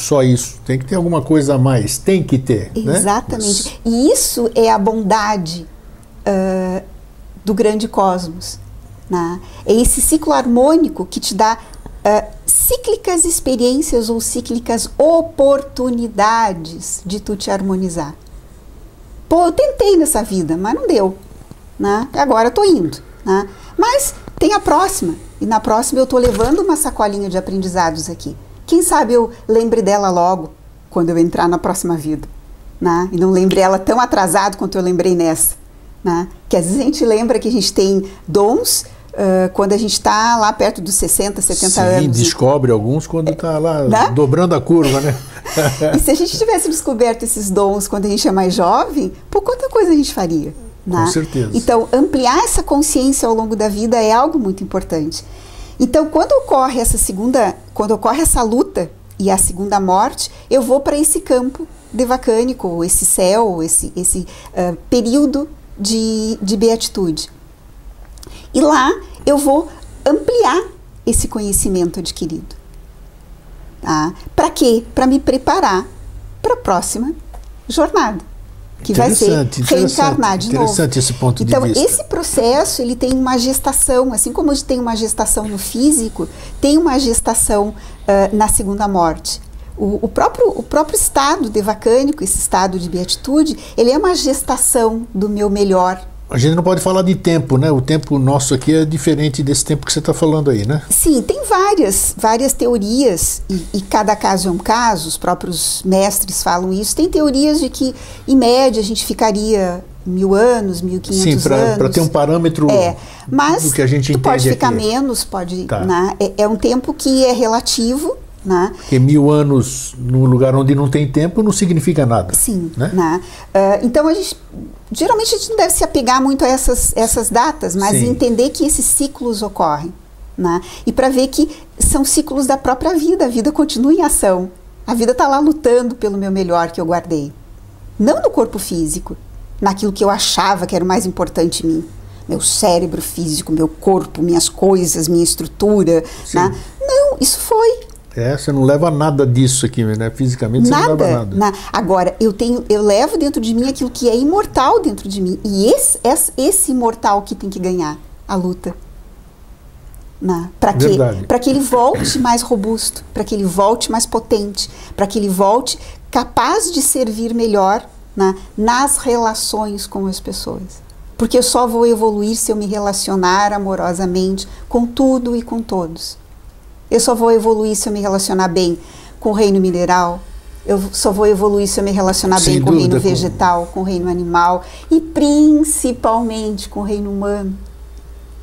Tem que ter alguma coisa a mais, tem que ter. Exatamente. Né? E isso é a bondade do grande cosmos. Né? É esse ciclo harmônico que te dá cíclicas experiências ou cíclicas oportunidades de tu te harmonizar. Pô, eu tentei nessa vida, mas não deu. Né? Agora eu tô indo. Né? Mas tem a próxima. E na próxima eu estou levando uma sacolinha de aprendizados aqui. Quem sabe eu lembre dela logo, quando eu entrar na próxima vida. Né? E não lembre ela tão atrasado quanto eu lembrei nessa. Né? Que às vezes a gente lembra que a gente tem dons quando a gente está lá perto dos 60, 70 anos. Sim, descobre alguns quando está lá, né? Dobrando a curva, né? E se a gente tivesse descoberto esses dons quando a gente é mais jovem, por quanta coisa a gente faria? Né? Com certeza. Então, ampliar essa consciência ao longo da vida é algo muito importante. Então, quando ocorre essa luta e a segunda morte, eu vou para esse campo devacânico, esse céu, esse período de beatitude. E lá eu vou ampliar esse conhecimento adquirido. Tá? Para quê? Para me preparar para a próxima jornada, que vai ser reencarnar de novo. Interessante esse ponto de vista. Então, esse processo, ele tem uma gestação, assim como tem uma gestação no físico, tem uma gestação na segunda morte. O próprio estado devacânico, esse estado de beatitude, ele é uma gestação do meu melhor. A gente não pode falar de tempo, né? O tempo nosso aqui é diferente desse tempo que você está falando aí, né? Sim, tem várias teorias, e cada caso é um caso, os próprios mestres falam isso. Tem teorias de que, em média, a gente ficaria 1000 anos, 1500 anos. Sim, para ter um parâmetro mas do que a gente entende pode ficar aqui. Menos, pode... Tá. Né? É um tempo que é relativo, né? Porque 1000 anos num lugar onde não tem tempo não significa nada. Sim. Né? Né? Então, geralmente a gente não deve se apegar muito a essas datas, mas entender que esses ciclos ocorrem. Né? E para ver que são ciclos da própria vida, a vida continua em ação. A vida está lá lutando pelo meu melhor que eu guardei. Não no corpo físico, naquilo que eu achava que era o mais importante em mim. Meu cérebro físico, meu corpo, minhas coisas, minha estrutura. Né? Não, isso foi. Você não leva nada disso aqui, né? Fisicamente você não leva nada. Agora, eu levo dentro de mim aquilo que é imortal dentro de mim. E esse imortal que tem que ganhar a luta. Para quê? Para que ele volte mais robusto, para que ele volte mais potente, para que ele volte capaz de servir melhor nas relações com as pessoas. Porque eu só vou evoluir se eu me relacionar amorosamente com tudo e com todos. Eu só vou evoluir se eu me relacionar bem com o reino mineral. Eu só vou evoluir se eu me relacionar bem com o reino vegetal, com o reino animal e principalmente com o reino humano.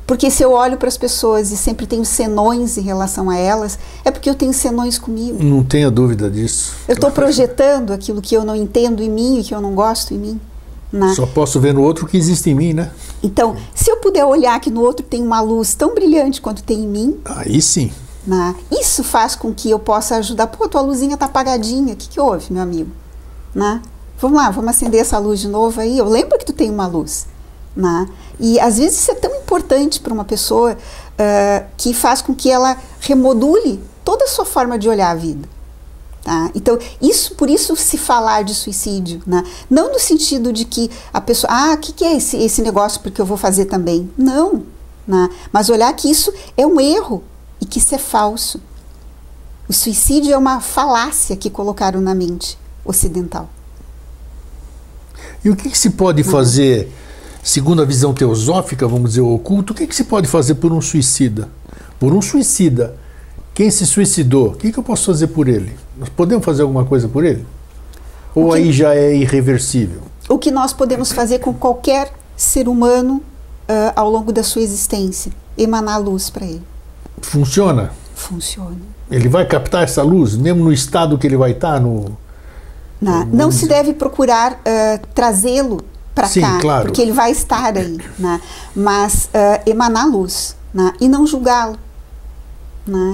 Porque se eu olho para as pessoas e sempre tenho senões em relação a elas, é porque eu tenho senões comigo. Não tenha dúvida disso. Eu estou projetando aquilo que eu não entendo em mim e que eu não gosto em mim. Só posso ver no outro o que existe em mim, né? Então, se eu puder olhar que no outro tem uma luz tão brilhante quanto tem em mim... Aí sim. Isso faz com que eu possa ajudar. Pô, tua luzinha está apagadinha, o que houve, meu amigo? Vamos lá, vamos acender essa luz de novo aí. Eu lembro que tu tem uma luz. E às vezes isso é tão importante para uma pessoa que faz com que ela remodule toda a sua forma de olhar a vida. Então, por isso se falar de suicídio, não no sentido de que a pessoa, o que é esse negócio porque eu vou fazer também? Não, mas olhar que isso é um erro e que isso é falso. O suicídio é uma falácia que colocaram na mente ocidental. E o que se pode fazer, segundo a visão teosófica, vamos dizer, oculto, o que se pode fazer por um suicida? Por um suicida, quem se suicidou, o que eu posso fazer por ele? Nós podemos fazer alguma coisa por ele? Ou aí já é irreversível? O que nós podemos fazer com qualquer ser humano ao longo da sua existência? Emanar luz para ele. Funciona? Funciona. Ele vai captar essa luz, mesmo no estado que ele vai estar? Não se deve procurar trazê-lo para cá, claro. Porque ele vai estar aí. Mas emanar luz e não julgá-lo.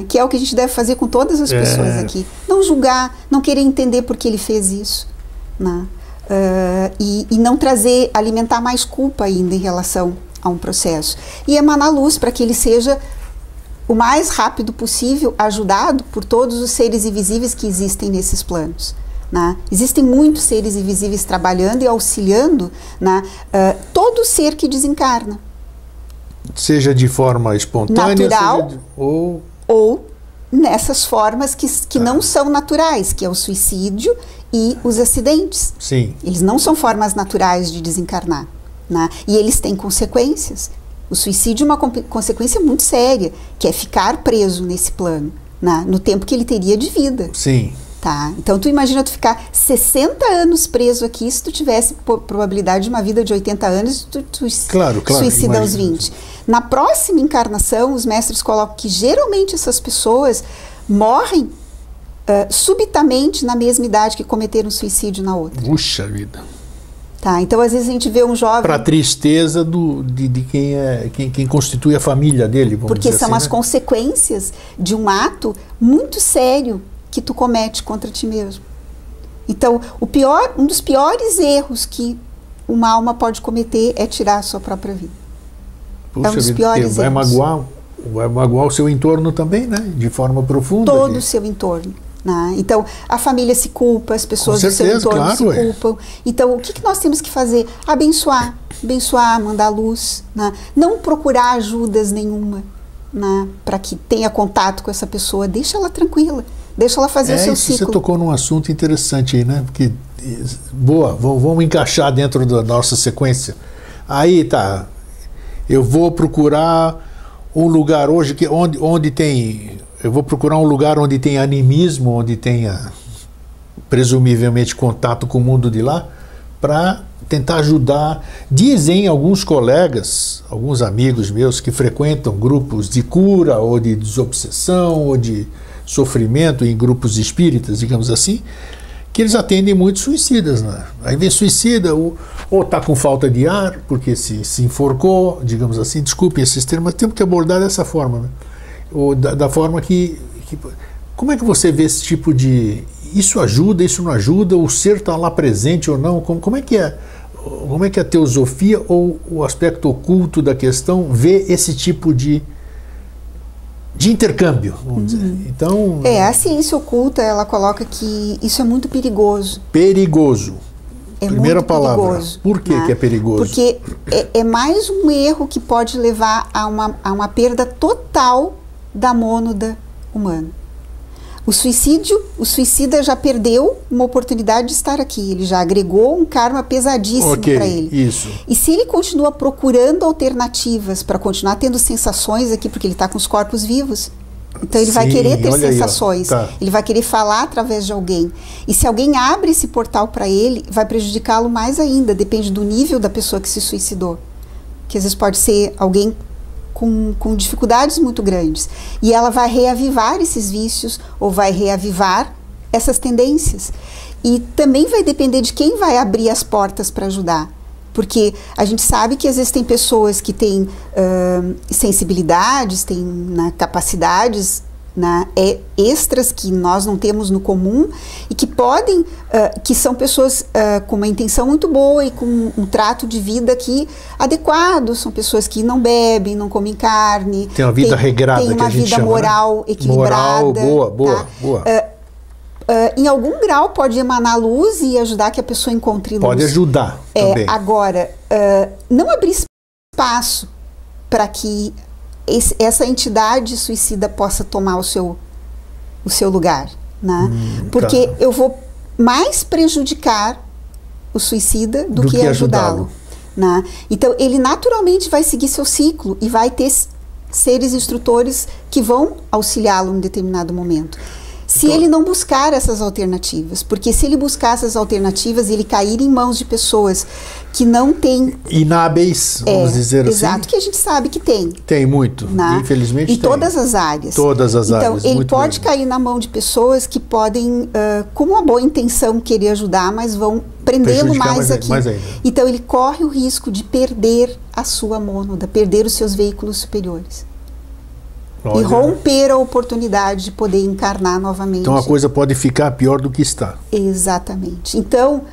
Que é o que a gente deve fazer com todas as pessoas aqui. Não julgar, não querer entender por que ele fez isso. E não alimentar mais culpa ainda em relação a um processo. E emanar luz para que ele seja o mais rápido possível ajudado por todos os seres invisíveis que existem nesses planos. Existem muitos seres invisíveis trabalhando e auxiliando todo ser que desencarna. Seja de forma espontânea, natural, ou nessas formas que não são naturais, que é o suicídio e os acidentes. Sim. Eles não são formas naturais de desencarnar. E eles têm consequências. O suicídio é uma consequência muito séria, que é ficar preso nesse plano, no tempo que ele teria de vida. Sim. Então tu imagina tu ficar 60 anos preso aqui, se tu tivesse probabilidade de uma vida de 80 anos, tu suicida aos 20. Na próxima encarnação, os mestres colocam que geralmente essas pessoas morrem subitamente na mesma idade que cometeram suicídio na outra. Puxa vida. Então às vezes a gente vê um jovem... Para a tristeza de quem constitui a família dele, vamos porque dizer são assim, as consequências de um ato muito sério que tu comete contra ti mesmo. Então, um dos piores erros que uma alma pode cometer é tirar a sua própria vida. Puxa, é um dos piores vai erros. Vai magoar o seu entorno também, né? De forma profunda. Todo o seu entorno. né? Então, a família se culpa, as pessoas do seu entorno se culpam. Então, o que nós temos que fazer? Abençoar, mandar luz, né? Não procurar ajudas nenhuma, né? Para que tenha contato com essa pessoa, deixa ela tranquila, deixa ela fazer o seu ciclo. Você tocou num assunto interessante aí, né? Porque, boa, vamos encaixar dentro da nossa sequência. Aí tá, eu vou procurar um lugar hoje onde tem... Eu vou procurar um lugar onde tem animismo, onde tenha presumivelmente contato com o mundo de lá, para tentar ajudar. Dizem alguns colegas, alguns amigos meus que frequentam grupos de cura ou de desobsessão ou de sofrimento em grupos espíritas, digamos assim, que eles atendem muitos suicidas, né? Aí vem suicida ou está com falta de ar porque se enforcou, digamos assim. Desculpem esses termos, mas temos que abordar dessa forma, né? Ou da forma que... Como é que você vê esse tipo de... Isso ajuda, isso não ajuda? O ser está lá presente ou não? Como é que a teosofia ou o aspecto oculto da questão vê esse tipo de intercâmbio, vamos dizer? Então, a ciência oculta, ela coloca que isso é muito perigoso. Perigoso. Primeira muito palavra. Perigoso, Por que, né? que é perigoso? Porque é mais um erro que pode levar a uma perda total da mônada humana. O suicida já perdeu uma oportunidade de estar aqui. Ele já agregou um karma pesadíssimo para ele. Isso. E se ele continua procurando alternativas para continuar tendo sensações aqui, porque ele está com os corpos vivos, então ele vai querer ter sensações. Aí, tá. Ele vai querer falar através de alguém. E se alguém abre esse portal para ele, vai prejudicá-lo mais ainda. Depende do nível da pessoa que se suicidou. Que às vezes pode ser alguém com dificuldades muito grandes. E ela vai reavivar esses vícios ou vai reavivar essas tendências. E também vai depender de quem vai abrir as portas para ajudar. Porque a gente sabe que às vezes tem pessoas que têm sensibilidades, têm capacidades extras que nós não temos no comum e que podem, que são pessoas com uma intenção muito boa e com um trato de vida aqui adequado, são pessoas que não bebem, não comem carne, tem uma vida regrada, tem uma que a gente vida chama, moral, né? equilibrada. Moral, boa, tá? boa. Em algum grau pode emanar luz e ajudar que a pessoa encontre luz. Pode ajudar também. Agora, não abrir espaço para que essa entidade suicida possa tomar o seu lugar, né? Porque eu vou mais prejudicar o suicida do que ajudá-lo. Né? Então, ele naturalmente vai seguir seu ciclo e vai ter seres instrutores que vão auxiliá-lo em determinado momento. Se ele não buscar essas alternativas, porque se ele buscar essas alternativas e ele cair em mãos de pessoas que não têm... Inábeis, vamos dizer assim. Exato, que a gente sabe que tem. Tem muito, infelizmente em tem. Em todas as áreas. Todas as áreas. Então, ele pode cair na mão de pessoas que podem, com uma boa intenção, querer ajudar, mas vão prendê-lo mais aqui. Mais ainda. Então, ele corre o risco de perder a sua mônada, perder os seus veículos superiores. Olha. E romper a oportunidade de poder encarnar novamente. Então a coisa pode ficar pior do que está. Exatamente. Então,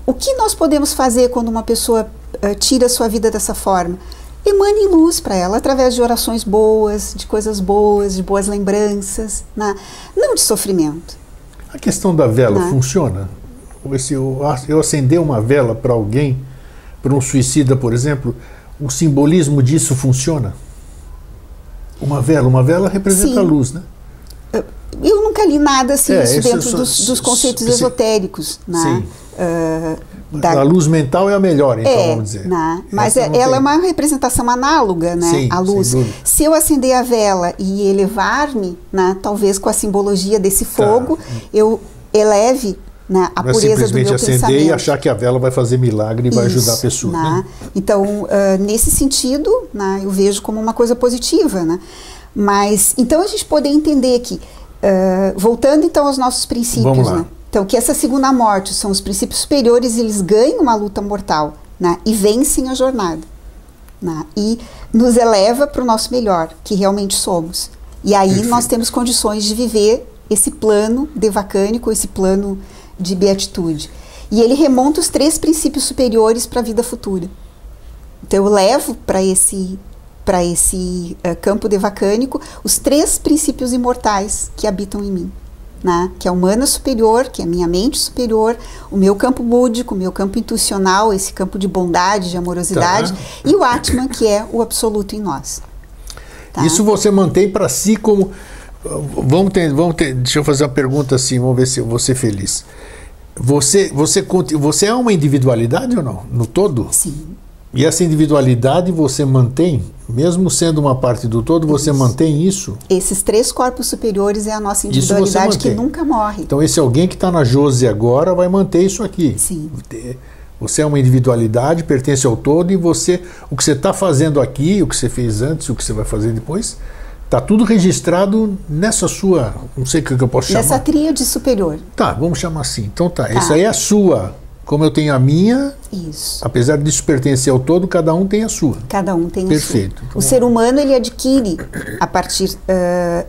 o que nós podemos fazer quando uma pessoa tira a sua vida dessa forma? Emane luz para ela, através de orações boas, de coisas boas, de boas lembranças, né? Não de sofrimento. A questão da vela funciona? Eu acender uma vela para alguém, para um suicida, por exemplo, o simbolismo disso funciona? Uma vela representa a luz, né? Eu nunca li nada assim dentro dos conceitos esotéricos, né? Sim. A luz mental é a melhor, então, vamos dizer. Mas ela é uma representação análoga, né? Sim, a luz. Se eu acender a vela e elevar-me, né, talvez com a simbologia desse fogo, eu eleve, né, a pureza do meu pensamento. Simplesmente acender e achar que a vela vai fazer milagre e vai ajudar a pessoa. Né? Então, nesse sentido, né, eu vejo como uma coisa positiva. Né? Mas, então, a gente poder entender que, voltando então aos nossos princípios, vamos lá. Né? Então, que essa segunda morte são os princípios superiores, eles ganham uma luta mortal, né, e vencem a jornada. Né, e nos eleva para o nosso melhor, que realmente somos. E aí Perfeito. Nós temos condições de viver esse plano devacânico, esse plano de beatitude. E ele remonta os 3 princípios superiores para a vida futura. Então eu levo para esse campo devacânico os 3 princípios imortais que habitam em mim. né, que é o mana superior, que é a minha mente superior, o meu campo búdico, o meu campo intuicional, esse campo de bondade, de amorosidade, e o Atman, que é o absoluto em nós. Tá? Isso você mantém para si como... Vamos ter, deixa eu fazer uma pergunta assim, vamos ver se eu vou ser feliz. Você é uma individualidade ou não? No todo? Sim. E essa individualidade você mantém, mesmo sendo uma parte do todo, você mantém isso? Esses 3 corpos superiores é a nossa individualidade que nunca morre. Então esse alguém que está na Josi agora vai manter isso aqui. Sim. Você é uma individualidade, pertence ao todo, e o que você está fazendo aqui, o que você fez antes, o que você vai fazer depois, está tudo registrado nessa sua, não sei o que eu posso chamar. Nessa tríade superior. Tá, vamos chamar assim. Então tá, essa aí é a sua. Como eu tenho a minha, isso. Apesar disso pertencer ao todo, cada um tem a sua. Cada um tem a sua. Perfeito. Então, o ser humano, ele adquire, a partir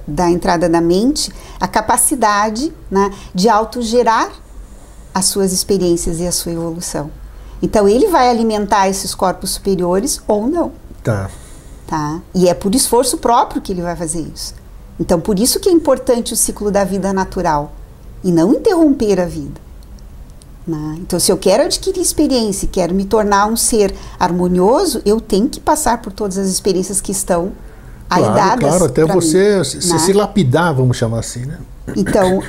da entrada da mente, a capacidade, né, de autogerar as suas experiências e a sua evolução. Então, ele vai alimentar esses corpos superiores ou não. Tá. Tá? E é por esforço próprio que ele vai fazer isso. Então, por isso que é importante o ciclo da vida natural e não interromper a vida. Né? Então, se eu quero adquirir experiência e quero me tornar um ser harmonioso, eu tenho que passar por todas as experiências que estão aí dadas. Claro, até você mim, se lapidar, vamos chamar assim, né? Então,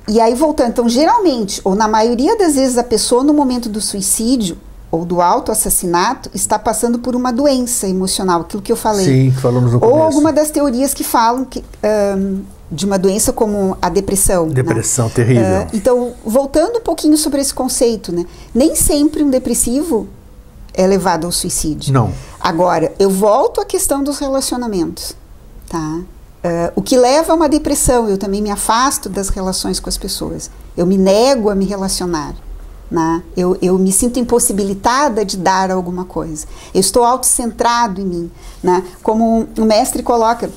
e aí voltando, então, geralmente, ou na maioria das vezes, a pessoa no momento do suicídio ou do autoassassinato está passando por uma doença emocional, aquilo que eu falei. Sim, falamos no começo. Ou alguma das teorias que falam que, de uma doença como a depressão. Depressão, né? terrível. Então, voltando um pouquinho sobre esse conceito, né? Nem sempre um depressivo é levado ao suicídio. Não. Agora, eu volto à questão dos relacionamentos. Tá? O que leva a uma depressão, eu também me afasto das relações com as pessoas. Eu me nego a me relacionar. Né? Eu me sinto impossibilitada de dar alguma coisa. Eu estou autocentrado em mim. Né? Como o mestre coloca,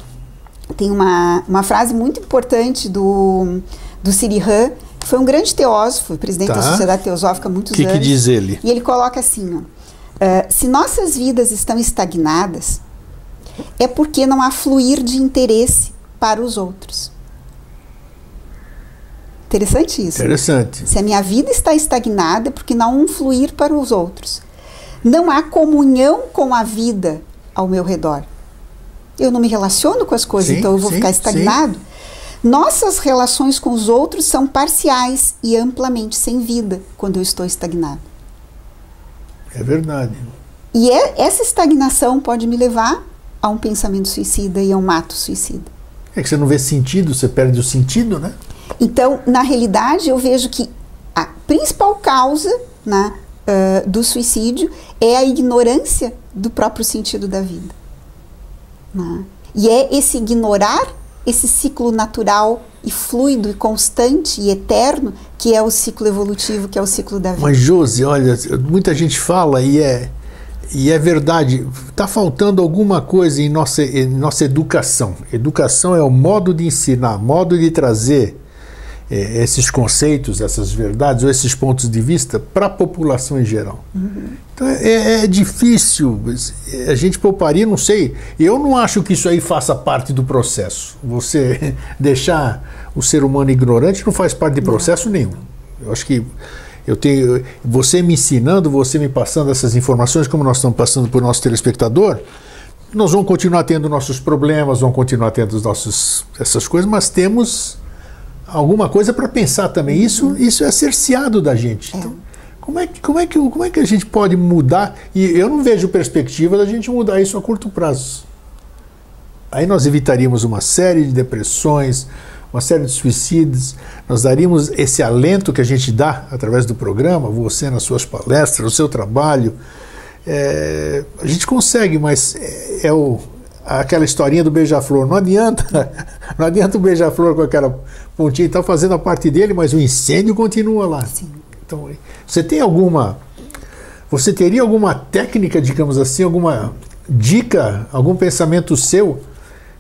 tem uma frase muito importante do Sirihan, que foi um grande teósofo, presidente da Sociedade Teosófica há muitos anos. O que diz ele? E ele coloca assim, se nossas vidas estão estagnadas, é porque não há fluir de interesse para os outros. Interessante isso. Interessante. Se a minha vida está estagnada, é porque não há um fluir para os outros. Não há comunhão com a vida ao meu redor. Eu não me relaciono com as coisas, então eu vou ficar estagnado. Nossas relações com os outros são parciais e amplamente sem vida quando eu estou estagnado. É verdade. E essa estagnação pode me levar a um pensamento suicida e a um ato suicida. É que você não vê sentido, você perde o sentido, né? Então, na realidade, eu vejo que a principal causa, né, do suicídio é a ignorância do próprio sentido da vida. Né? E é esse ignorar esse ciclo natural e fluido e constante e eterno que é o ciclo evolutivo, que é o ciclo da vida. Mas, Josi, olha, muita gente fala e é verdade, está faltando alguma coisa em nossa educação. Educação é o modo de ensinar, modo de trazer esses conceitos, essas verdades ou esses pontos de vista para a população em geral. Uhum. Então é difícil, a gente pouparia, não sei, eu não acho que isso aí faça parte do processo. Você deixar o ser humano ignorante não faz parte de processo nenhum. Eu acho que você me ensinando, você me passando essas informações, como nós estamos passando para o nosso telespectador, nós vamos continuar tendo nossos problemas, vamos continuar tendo essas coisas, mas temos alguma coisa para pensar também. Isso é cerceado da gente. Então, como é que a gente pode mudar? E eu não vejo perspectiva da gente mudar isso a curto prazo. Aí nós evitaríamos uma série de depressões, uma série de suicídios, nós daríamos esse alento que a gente dá através do programa, você nas suas palestras, no seu trabalho. A gente consegue, mas aquela historinha do beija-flor. Não adianta o beija-flor com aquela pontinha, está fazendo a parte dele, mas o incêndio continua lá. Sim. Então, você teria alguma técnica, digamos assim, alguma dica, algum pensamento seu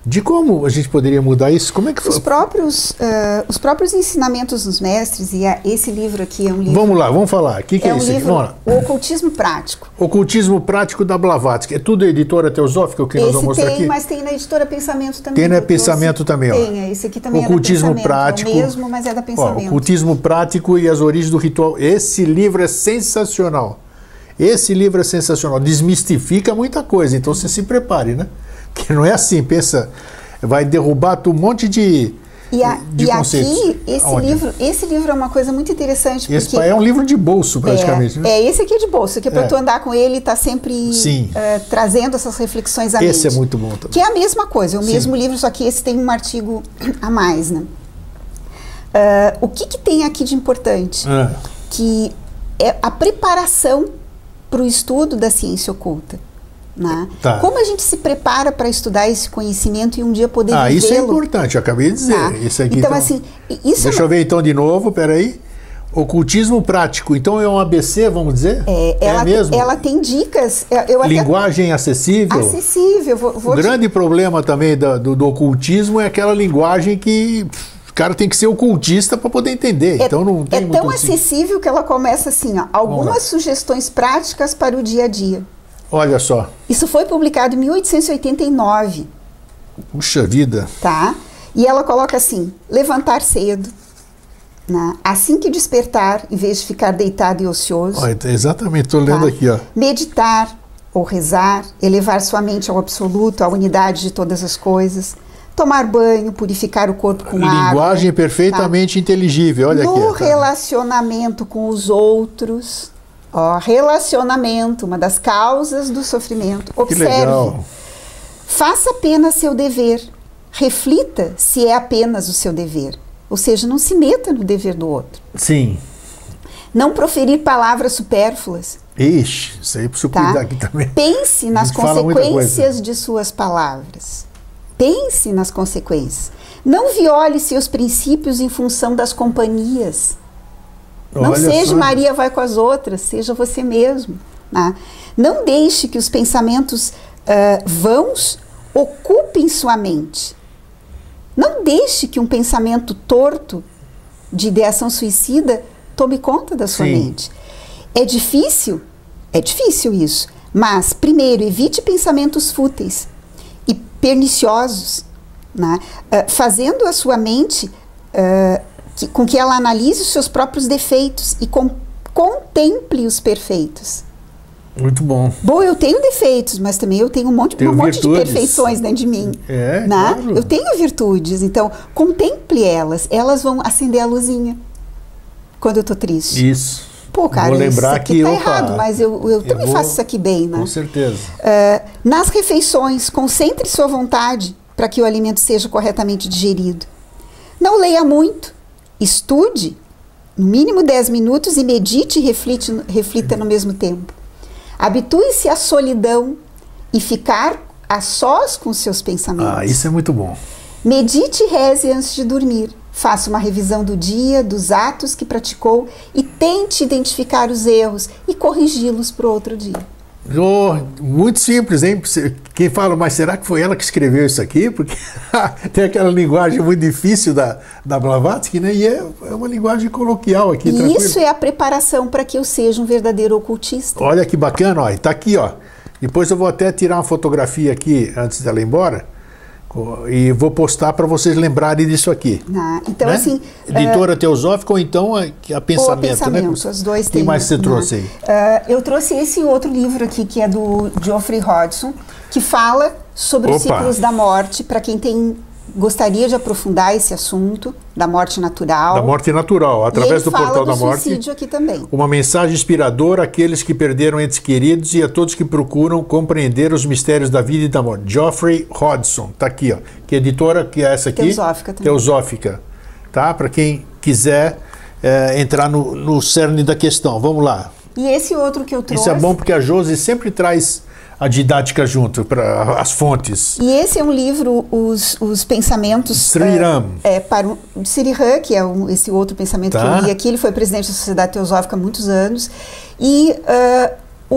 De como a gente poderia mudar isso? Como é que foi? Os próprios ensinamentos dos mestres, e esse livro aqui é um livro... Vamos lá, vamos falar. O que é um isso aqui? livro, Vamos lá. O Ocultismo Prático. Ocultismo Prático da Blavatsky. É tudo editora teosófica, o que nós vamos mostrar aqui? Mas tem na editora Pensamento também. Tem na Pensamento também, ó. Tem, esse aqui também Ocultismo é da Pensamento. Prático. É o mesmo, mas é da Pensamento. Ó, Ocultismo Prático e as Origens do Ritual. Esse livro é sensacional. Esse livro é sensacional. Desmistifica muita coisa, então você se prepare, né? Que não é assim, pensa... Vai derrubar um monte de conceitos. Aqui, esse livro é uma coisa muito interessante. Esse porque é um livro de bolso, praticamente. Né? Esse aqui é de bolso, que é para tu andar com ele e tá sempre trazendo essas reflexões à mente. Esse é muito bom também. Que é a mesma coisa, é o mesmo livro, só que esse tem um artigo a mais, né? O que tem aqui de importante? Que é a preparação para o estudo da ciência oculta. Né? Tá. Como a gente se prepara para estudar esse conhecimento e um dia poder vivê-lo? Isso é importante, eu acabei de dizer. Tá. Isso aqui, então, assim, isso deixa eu ver então de novo, peraí. Ocultismo prático, então é um ABC, vamos dizer? Mesmo? Ela tem dicas. Linguagem acessível? Acessível. O grande problema também do ocultismo é aquela linguagem que... O cara tem que ser ocultista para poder entender. Então não tem tão acessível que ela começa assim, ó, algumas sugestões práticas para o dia a dia. Olha só. Isso foi publicado em 1889. Puxa vida. Tá? E ela coloca assim, levantar cedo, né? Assim que despertar, em vez de ficar deitado e ocioso. Olha, exatamente, estou lendo aqui. Ó. Meditar ou rezar, elevar sua mente ao absoluto, à unidade de todas as coisas. Tomar banho, purificar o corpo com água. Linguagem perfeitamente inteligível, olha aqui. No relacionamento com os outros... relacionamento, uma das causas do sofrimento. Observe. Faça apenas seu dever. Reflita se é apenas o seu dever. Ou seja, não se meta no dever do outro. Sim. Não proferir palavras supérfluas. Ixi, isso aí preciso cuidar aqui também. Pense nas consequências de suas palavras. Pense nas consequências. Não viole seus princípios em função das companhias. Não seja Maria vai com as outras, seja você mesmo. Né? Não deixe que os pensamentos vãos ocupem sua mente. Não deixe que um pensamento torto de ideação suicida tome conta da sua mente. É difícil isso. Mas, primeiro, evite pensamentos fúteis e perniciosos, né? Fazendo a sua mente... com que ela analise os seus próprios defeitos e contemple os perfeitos. Muito bom. Bom, eu tenho defeitos, mas também eu tenho um monte de perfeições dentro de mim. Né? Claro. Eu tenho virtudes, então contemple elas. Elas vão acender a luzinha quando eu tô triste. Isso. Pô, cara, vou lembrar isso aqui tá errado, mas eu também faço isso aqui bem, né? Com certeza. Nas refeições, concentre sua vontade para que o alimento seja corretamente digerido. Não leia muito. Estude, no mínimo 10 minutos, e medite e reflita no mesmo tempo. Habitue-se à solidão e ficar a sós com seus pensamentos. Isso é muito bom. Medite e reze antes de dormir. Faça uma revisão do dia, dos atos que praticou e tente identificar os erros e corrigi-los para o outro dia. Muito simples, hein? Quem fala, mas será que foi ela que escreveu isso aqui? Porque tem aquela linguagem muito difícil da Blavatsky, né? E é uma linguagem coloquial aqui. E isso é a preparação para que eu seja um verdadeiro ocultista. Olha que bacana, ó. Tá aqui, ó. Depois eu vou até tirar uma fotografia aqui antes dela ir embora. E vou postar para vocês lembrarem disso aqui. Então, né? Assim... Editora Teosófica ou então a Pensamento, né? Os dois tem. Quem mais você trouxe aí? Eu trouxe esse outro livro aqui, que é do Geoffrey Hodgson, que fala sobre os ciclos da morte, para quem gostaria de aprofundar esse assunto da morte natural. Da morte natural, através do Portal da Morte. Suicídio aqui também. Uma mensagem inspiradora àqueles que perderam entes queridos e a todos que procuram compreender os mistérios da vida e da morte. Geoffrey Hodgson, tá aqui, ó. Que editora que é essa aqui? Teosófica também. Teosófica, tá? Para quem quiser entrar no cerne da questão. Vamos lá. E esse outro que eu trouxe... Isso é bom porque a Josi sempre traz a didática junto, para as fontes. E esse é um livro, os pensamentos... Sri Ram. Para o Sri Ram, que é esse outro pensamento que eu li aqui. Ele foi presidente da Sociedade Teosófica há muitos anos. E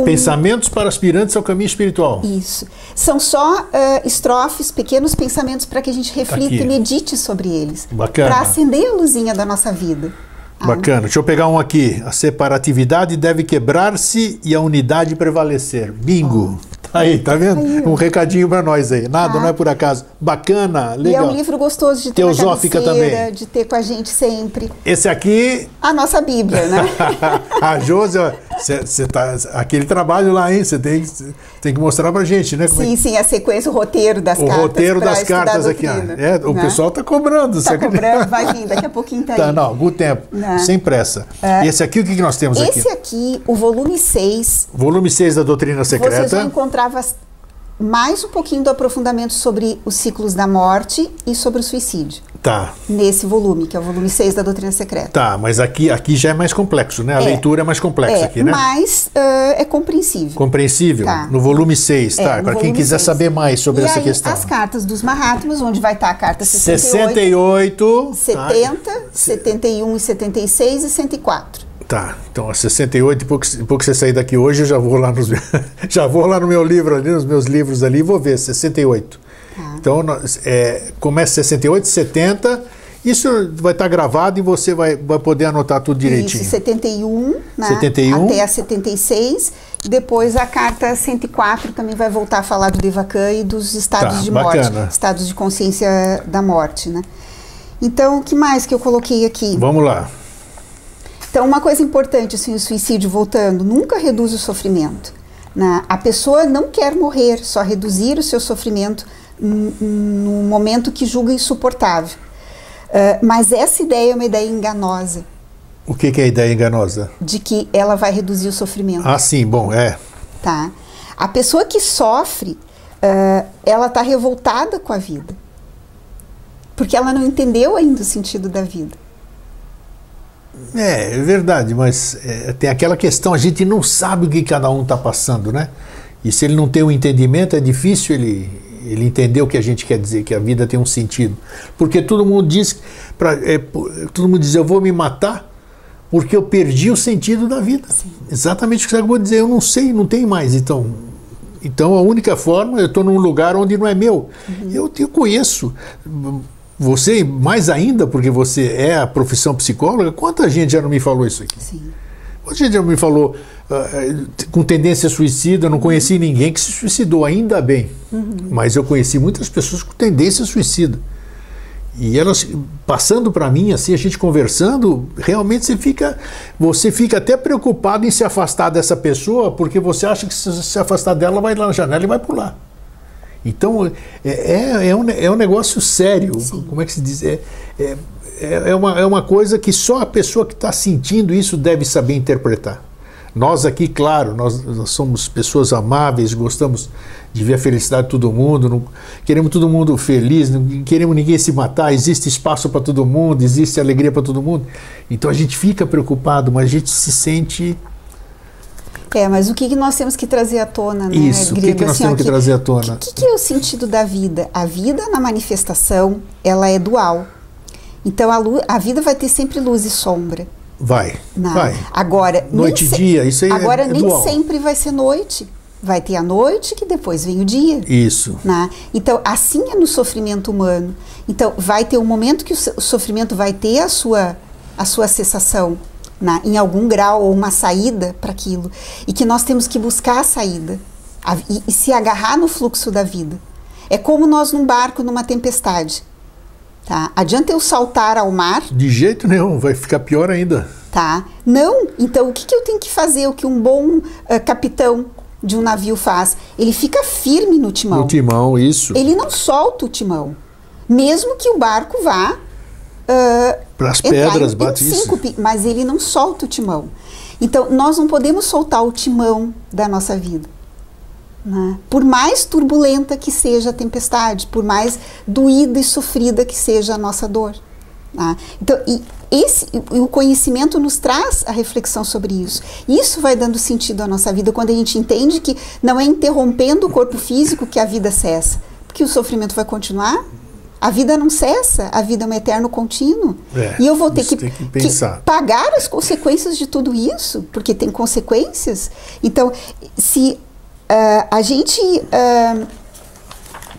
Pensamentos para aspirantes ao caminho espiritual. Isso. São só estrofes, pequenos pensamentos para que a gente reflita e medite sobre eles. Bacana. Para acender a luzinha da nossa vida. Bacana. Deixa eu pegar um aqui. A separatividade deve quebrar-se e a unidade prevalecer. Bingo. Aí, tá vendo? Aí, um recadinho para nós aí. Nada, não é por acaso. Bacana, legal. E é um livro gostoso de ter Teosófica na cabeceira, também. de ter com a gente sempre. Esse aqui... A nossa Bíblia, né? A Josi, você tá... Aquele trabalho lá, hein? Você tem que mostrar pra gente, né? Sim, sim, a sequência, o roteiro das cartas. O roteiro das cartas aqui, ó. O pessoal tá cobrando. Tá cobrando, vai vir, daqui a pouquinho tá aí. Tá, não, algum tempo. Não. Sem pressa. E esse aqui, o que nós temos aqui? Esse aqui, o volume 6. Volume 6 da Doutrina Secreta. Vocês vão encontrar mais um pouquinho do aprofundamento sobre os ciclos da morte e sobre o suicídio. Tá. Nesse volume, que é o volume 6 da Doutrina Secreta. Tá, mas aqui já é mais complexo, né? A leitura é mais complexa aqui, né? Mas é compreensível. Compreensível? Tá. No volume 6, tá? Para quem quiser saber mais sobre essa questão. As cartas dos Mahatmas, onde vai estar a carta 68, 70, 71 e 76 e 104. Tá, então a 68, depois que você sair daqui hoje, eu já vou lá já vou lá no meu livro ali, nos meus livros ali, e vou ver, 68. Tá. Então, começa 68, 70, isso vai estar gravado e você vai poder anotar tudo direitinho. Isso, 71, né? 71. Até a 76, depois a carta 104 também vai voltar a falar do Devakan e dos estados de morte, estados de consciência da morte, né? Então, o que mais que eu coloquei aqui? Vamos lá. Então, uma coisa importante, assim, o suicídio, voltando, nunca reduz o sofrimento. Né? A pessoa não quer morrer, só reduzir o seu sofrimento no momento que julga insuportável. Mas essa ideia é uma ideia enganosa. O que é a ideia enganosa? De que ela vai reduzir o sofrimento. Ah, sim, bom, Tá? A pessoa que sofre, ela está revoltada com a vida. Porque ela não entendeu ainda o sentido da vida. É verdade, mas tem aquela questão, a gente não sabe o que cada um está passando, né? E se ele não tem o entendimento, é difícil ele entender o que a gente quer dizer, que a vida tem um sentido. Porque todo mundo diz, eu vou me matar porque eu perdi o sentido da vida. Sim. Exatamente o que você acabou de dizer, eu não sei, não tem mais, então a única forma, eu estou num lugar onde não é meu. Uhum. Eu conheço... Você, mais ainda, porque você é a profissão psicóloga, quanta gente já não me falou isso aqui? Sim. Quanta gente já me falou com tendência suicida, eu não conheci ninguém que se suicidou, ainda bem. Uhum. Mas eu conheci muitas pessoas com tendência suicida. E elas, passando para mim, assim, a gente conversando, realmente você fica até preocupado em se afastar dessa pessoa, porque você acha que se afastar dela, vai lá na janela e vai pular. Então, é um negócio sério. Sim. Como é que se diz? É uma coisa que só a pessoa que está sentindo isso deve saber interpretar. Nós aqui, claro, nós somos pessoas amáveis, gostamos de ver a felicidade de todo mundo, não, queremos todo mundo feliz, não queremos ninguém se matar, existe espaço para todo mundo, existe alegria para todo mundo. Então a gente fica preocupado, mas a gente se sente... mas o que nós temos que trazer à tona, né? Isso, o que nós temos que trazer à tona? O que é o sentido da vida? A vida na manifestação, ela é dual. Então a vida vai ter sempre luz e sombra. Vai. Agora, noite e dia, isso aí agora é nem dual. Sempre vai ser noite. Vai ter a noite que depois vem o dia. Isso. Né? Então, assim é no sofrimento humano. Então, vai ter um momento que o sofrimento vai ter a sua cessação. Em algum grau ou uma saída para aquilo, e que nós temos que buscar a saída e se agarrar no fluxo da vida. É como nós num barco numa tempestade, tá? Adianta eu saltar ao mar? De jeito nenhum, vai ficar pior ainda. Tá? Não, então o que eu tenho que fazer? O que um bom capitão de um navio faz? Ele fica firme no timão. No timão, isso. Ele não solta o timão, mesmo que o barco vá para as pedras, bate isso. Mas ele não solta o timão. Então, nós não podemos soltar o timão da nossa vida. Né? Por mais turbulenta que seja a tempestade, por mais doída e sofrida que seja a nossa dor. Né? Então, o conhecimento nos traz a reflexão sobre isso. Isso vai dando sentido à nossa vida quando a gente entende que não é interrompendo o corpo físico que a vida cessa. Porque o sofrimento vai continuar. A vida não cessa, a vida é um eterno contínuo. E eu vou ter que pagar as consequências de tudo isso, porque tem consequências. Então, se a gente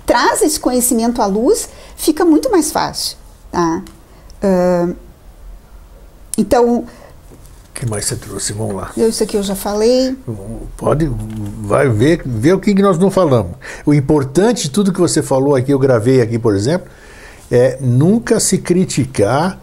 traz esse conhecimento à luz, fica muito mais fácil. Tá? Então... O que mais você trouxe? Vamos lá. Isso aqui eu já falei. Vai ver o que nós não falamos. O importante de tudo que você falou aqui, eu gravei aqui, por exemplo, é nunca se criticar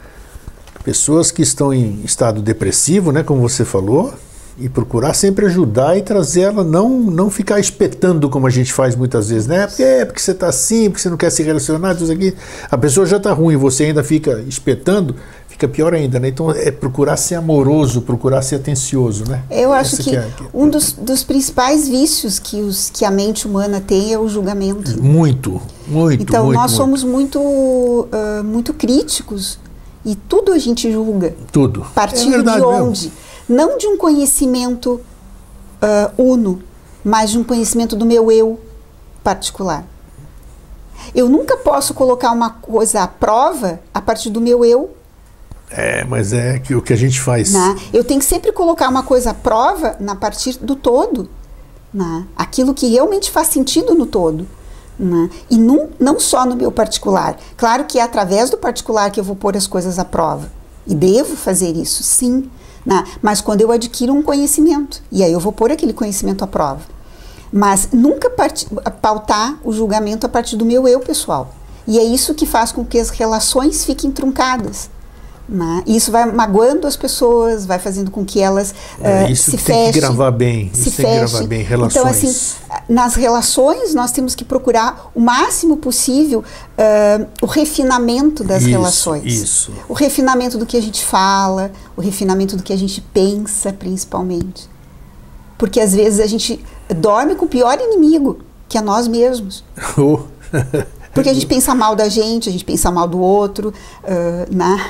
pessoas que estão em estado depressivo, né, como você falou, e procurar sempre ajudar e trazer ela, não ficar espetando como a gente faz muitas vezes, né? Porque você está assim, porque você não quer se relacionar, tudo aqui. A pessoa já está ruim, você ainda fica espetando, fica pior ainda, né? Então é procurar ser amoroso, procurar ser atencioso, né? Eu acho que um dos principais vícios que a mente humana tem é o julgamento. Muito. Então nós somos muito críticos e tudo a gente julga. Tudo. Partindo de onde? Mesmo. Não de um conhecimento uno, mas de um conhecimento do meu eu particular. Eu nunca posso colocar uma coisa à prova a partir do meu eu. Mas é o que a gente faz. Eu tenho que sempre colocar uma coisa à prova a partir do todo. Aquilo que realmente faz sentido no todo. E não só no meu particular. Claro que é através do particular que eu vou pôr as coisas à prova. E devo fazer isso, sim. Mas quando eu adquiro um conhecimento, e aí eu vou pôr aquele conhecimento à prova. Mas nunca pautar o julgamento a partir do meu eu pessoal. E é isso que faz com que as relações fiquem truncadas. E isso vai magoando as pessoas, vai fazendo com que elas se fechem. Tem que gravar bem, relações. Então, assim, nas relações nós temos que procurar o máximo possível o refinamento das relações. Isso. O refinamento do que a gente fala, o refinamento do que a gente pensa, principalmente. Porque às vezes a gente dorme com o pior inimigo, que é nós mesmos. Porque a gente pensa mal da gente, a gente pensa mal do outro,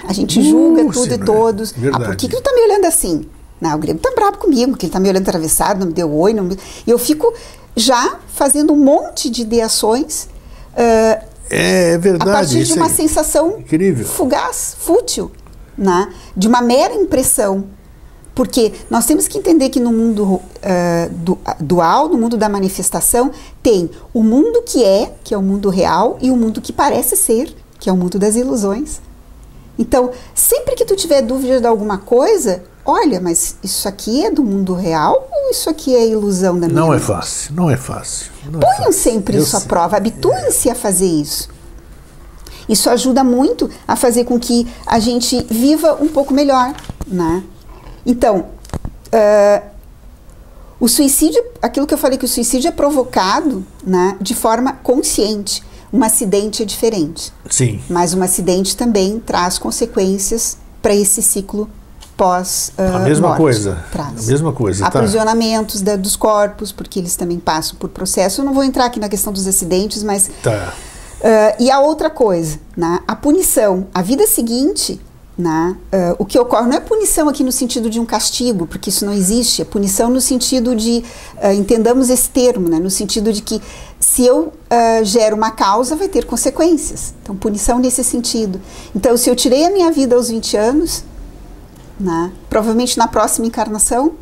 a gente julga tudo e todos. Por que tu tá me olhando assim? O Grego tá bravo comigo, que ele tá me olhando atravessado, não me deu oi. E eu fico já fazendo um monte de ideações verdade, a partir de uma sensação incrível, fugaz, fútil, de uma mera impressão. Porque nós temos que entender que no mundo dual, no mundo da manifestação, tem o mundo que é o mundo real, e o mundo que parece ser, que é o mundo das ilusões. Então, sempre que tu tiver dúvida de alguma coisa, olha, mas isso aqui é do mundo real ou isso aqui é ilusão da minha mente? Não é fácil. Ponham sempre isso à prova, habituem-se a fazer isso. Isso ajuda muito a fazer com que a gente viva um pouco melhor, Então, o suicídio, aquilo que eu falei que o suicídio é provocado de forma consciente. Um acidente é diferente. Sim. Mas um acidente também traz consequências para esse ciclo pós-morte. A mesma coisa. Traz. A mesma coisa. Aprisionamentos dos corpos, porque eles também passam por processo. Eu não vou entrar aqui na questão dos acidentes, mas... e a outra coisa, a punição. A vida seguinte... o que ocorre não é punição aqui no sentido de um castigo, porque isso não existe, é punição no sentido de, entendamos esse termo, no sentido de que se eu gero uma causa, vai ter consequências. Então, punição nesse sentido. Então, se eu tirei a minha vida aos 20 anos, provavelmente na próxima encarnação,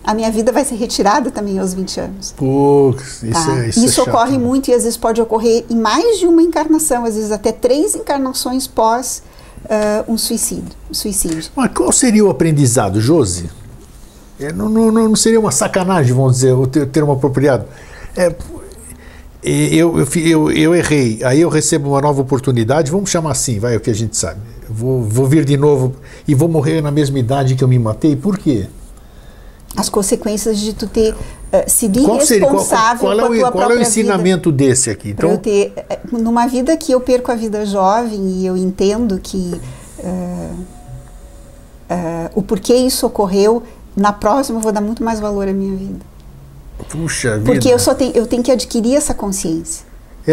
a minha vida vai ser retirada também aos 20 anos. Isso ocorre muito e às vezes pode ocorrer em mais de uma encarnação, às vezes até 3 encarnações pós um suicídio. Mas qual seria o aprendizado, Josi? Não seria uma sacanagem, vamos dizer, o termo apropriado. Eu errei, aí eu recebo uma nova oportunidade, vamos chamar assim, vai, é o que a gente sabe. Vou vir de novo e vou morrer na mesma idade que eu me matei, por quê? As consequências de tu ter sido irresponsável com a tua própria vida. Qual é o ensinamento desse aqui? Então, numa vida que eu perco a vida jovem e eu entendo que o porquê isso ocorreu, na próxima eu vou dar muito mais valor à minha vida. Puxa vida. Porque eu tenho que adquirir essa consciência.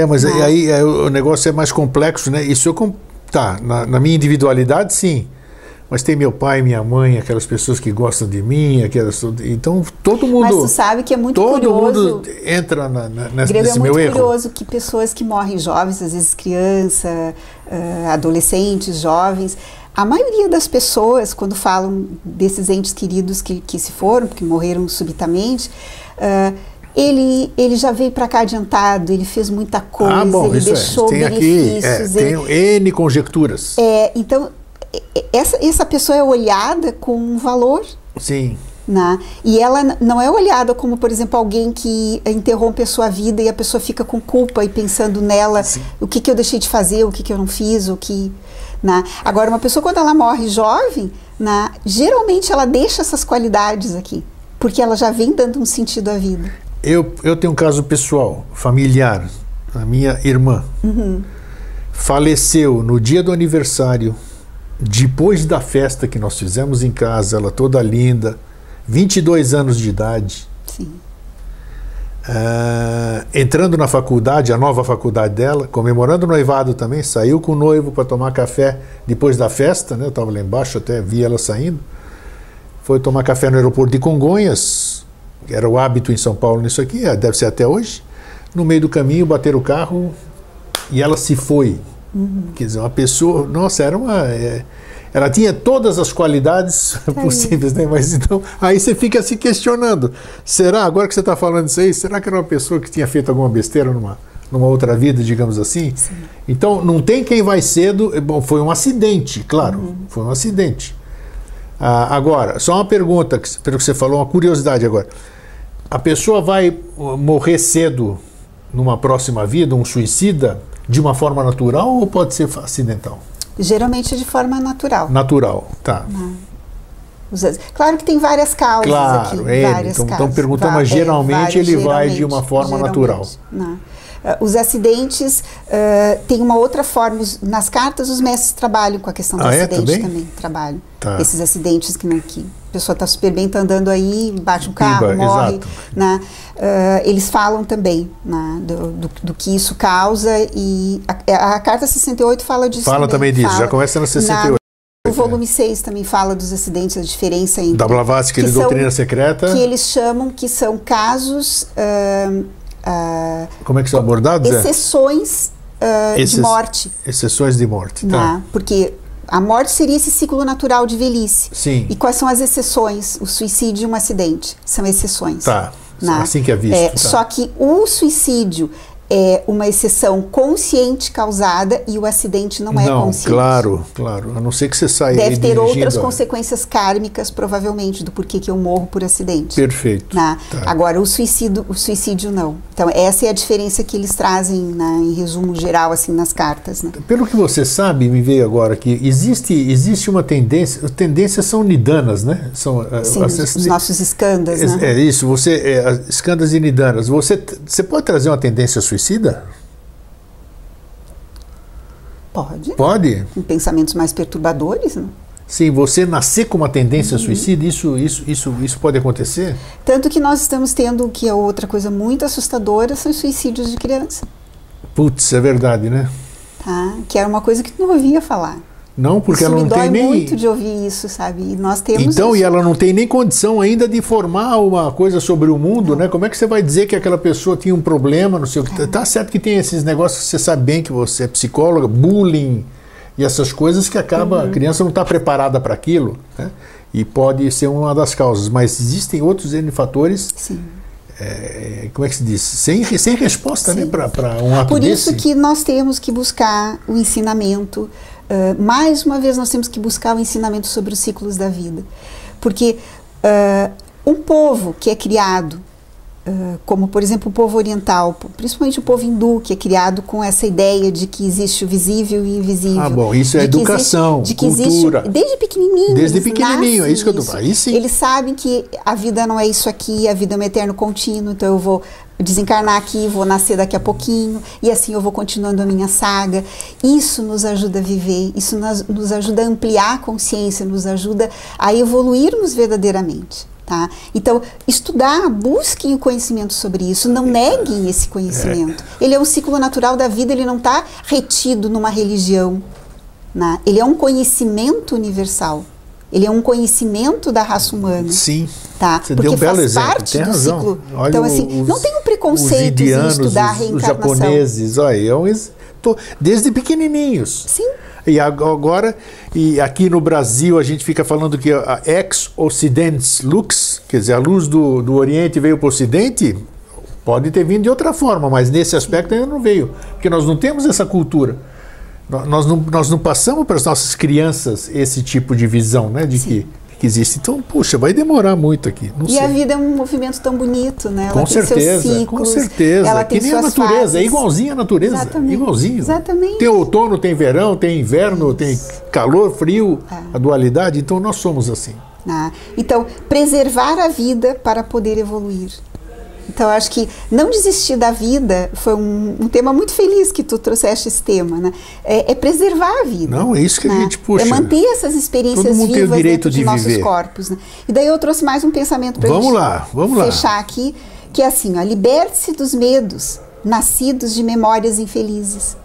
Mas aí o negócio é mais complexo, né? Isso na minha individualidade, sim. mas tem meu pai, minha mãe, aquelas pessoas que gostam de mim, então todo mundo... Mas tu sabe que é muito todo curioso... Todo mundo entra nesse meu erro. É muito curioso que pessoas que morrem jovens, às vezes criança, adolescentes, jovens, a maioria das pessoas, quando falam desses entes queridos que se foram, que morreram subitamente, ele já veio para cá adiantado, ele fez muita coisa, ele deixou benefícios. Tem N conjecturas. Então, essa pessoa é olhada com um valor. Sim. Né? E ela não é olhada como, por exemplo, alguém que interrompe a sua vida e a pessoa fica com culpa e pensando nela, sim, o que eu deixei de fazer, o que eu não fiz, né? Agora, uma pessoa, quando ela morre jovem, né, geralmente ela deixa essas qualidades aqui, porque ela já vem dando um sentido à vida. Eu tenho um caso pessoal, familiar. A minha irmã faleceu no dia do aniversário, depois da festa que nós fizemos em casa, ela toda linda, 22 anos de idade. Sim. Entrando na faculdade, a nova faculdade dela, comemorando o noivado também, saiu com o noivo para tomar café depois da festa, né? Eu estava lá embaixo, até vi ela saindo. Foi tomar café no aeroporto de Congonhas, que era o hábito em São Paulo nisso aqui, deve ser até hoje. No meio do caminho, bateram o carro e ela se foi. Quer dizer, uma pessoa, nossa, era uma... ela tinha todas as qualidades possíveis, né? Mas então, aí você fica se questionando, será, agora que você está falando isso aí, será que era uma pessoa que tinha feito alguma besteira numa outra vida, digamos assim? Sim. Então, não tem quem vai cedo. Bom, foi um acidente, claro, foi um acidente. Agora, só uma pergunta, pelo que você falou, uma curiosidade agora. A pessoa vai morrer cedo numa próxima vida, um suicida, de uma forma natural ou pode ser acidental? Geralmente de forma natural. Natural, tá. Claro que tem várias causas aqui. Várias causas. Então perguntando, mas geralmente ele vai de uma forma natural. Não. Os acidentes têm uma outra forma. Nas cartas os mestres trabalham com a questão do acidente também. Trabalham. Tá. Esses acidentes que a pessoa está super bem, está andando aí, bate um carro, morre. Né? Eles falam também, né, do que isso causa, e a carta 68 fala disso. Fala também disso, já começa na 68. O volume 6 também fala dos acidentes, a diferença entre... Da Blavatsky, doutrina secreta. Que eles chamam que são casos... como é que são abordados? Exceções de morte. Exceções de morte, tá. Porque a morte seria esse ciclo natural de velhice. Sim. E quais são as exceções? O suicídio e um acidente são exceções. Tá, assim que é visto. Só que o suicídio é uma exceção consciente causada e o acidente não é consciente. Claro. A não ser que você saia deve ter outras consequências kármicas, provavelmente, do porquê que eu morro por acidente. Perfeito. Tá. Agora, o suicídio não. Então, essa é a diferença que eles trazem, em resumo geral, assim, nas cartas. Né? Pelo que você sabe, me veio agora que existe uma tendência, as tendências são nidanas, né? Sim, os nossos skandhas, né? É isso, skandhas e nidanas. Você pode trazer uma tendência suicida? Pode. Pode? Com pensamentos mais perturbadores, né? Sim, você nascer com uma tendência suicida, isso pode acontecer? Tanto que nós estamos tendo, que é outra coisa muito assustadora, são os suicídios de criança. Putz, é verdade, né? Tá? Que era uma coisa que tu não ouvia falar. Não, porque ela não tem nem... muito de ouvir isso, sabe? E nós temos então, isso. E ela não tem nem condição ainda de formar uma coisa sobre o mundo, né? Como é que você vai dizer que aquela pessoa tinha um problema, não sei o que? Tá certo que tem esses negócios que você sabe bem que você é psicóloga, bullying e essas coisas que acaba... A criança não está preparada para aquilo, né? E pode ser uma das causas. Mas existem outros N fatores... Sim. Como é que se diz? Sem resposta, né? Para um ato Por isso desse. que nós temos que buscar o ensinamento... mais uma vez nós temos que buscar o ensinamento sobre os ciclos da vida, porque um povo que é criado, como por exemplo o povo oriental, principalmente o povo hindu, que é criado com essa ideia de que existe o visível e o invisível. Bom, isso é educação, cultura. Existe, desde pequenininho. Desde pequenininho, é isso que eu tô falando. Aí sim. Eles sabem que a vida não é isso aqui, a vida é um eterno contínuo, então eu vou desencarnar aqui, vou nascer daqui a pouquinho, e assim eu vou continuando a minha saga. Isso nos ajuda a viver, isso nos ajuda a ampliar a consciência, nos ajuda a evoluirmos verdadeiramente. Tá? Então, estudar, busquem o conhecimento sobre isso, não neguem esse conhecimento. Ele é um ciclo natural da vida, ele não está retido numa religião. Né? Ele é um conhecimento universal. Ele é um conhecimento da raça humana. Sim. Tá? Você porque deu um belo faz exemplo. parte Tem do razão. ciclo. Olha então, assim, não tem um preconceito em estudar a reencarnação. Os japoneses, olha, desde pequenininhos. Sim. E agora, e aqui no Brasil, a gente fica falando que a ex-Occidens lux, quer dizer, a luz do Oriente veio para o Ocidente, pode ter vindo de outra forma, mas nesse aspecto ainda não veio, porque nós não temos essa cultura. Nós não passamos para as nossas crianças esse tipo de visão, né, de que existe. Então, puxa, vai demorar muito aqui. Não sei. A vida é um movimento tão bonito, né? Ela com tem certeza, seus ciclos, com certeza. ela tem que nem a suas natureza, fases. é igualzinho à natureza. Exatamente. Igualzinho. Exatamente. Tem outono, tem verão, tem inverno, tem calor, frio, a dualidade. Então nós somos assim. Então, preservar a vida para poder evoluir. Então, eu acho que não desistir da vida foi um tema muito feliz que tu trouxeste esse tema, né? É preservar a vida. Não, é isso que a gente puxa. É manter essas experiências vivas dentro de nossos corpos. Né? E daí eu trouxe mais um pensamento para vamos fechar aqui, que é assim, ó, liberte-se dos medos nascidos de memórias infelizes.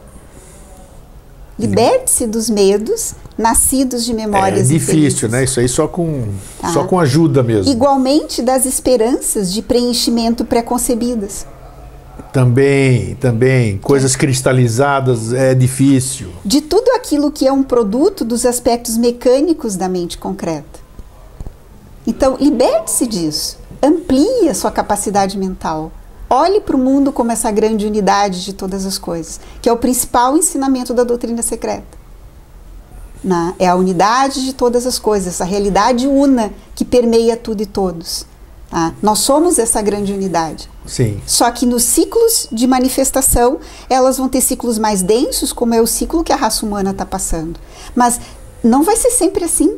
Liberte-se dos medos nascidos de memórias infelizes. É difícil, né? Isso aí só com ajuda mesmo. Igualmente das esperanças de preenchimento preconcebidas. Também. Coisas cristalizadas é difícil. De tudo aquilo que é um produto dos aspectos mecânicos da mente concreta. Então, liberte-se disso. Amplie a sua capacidade mental. Olhe para o mundo como essa grande unidade de todas as coisas, que é o principal ensinamento da doutrina secreta. É a unidade de todas as coisas, essa realidade una que permeia tudo e todos. Nós somos essa grande unidade. Sim. Só que nos ciclos de manifestação, elas vão ter ciclos mais densos, como é o ciclo que a raça humana está passando. Mas não vai ser sempre assim.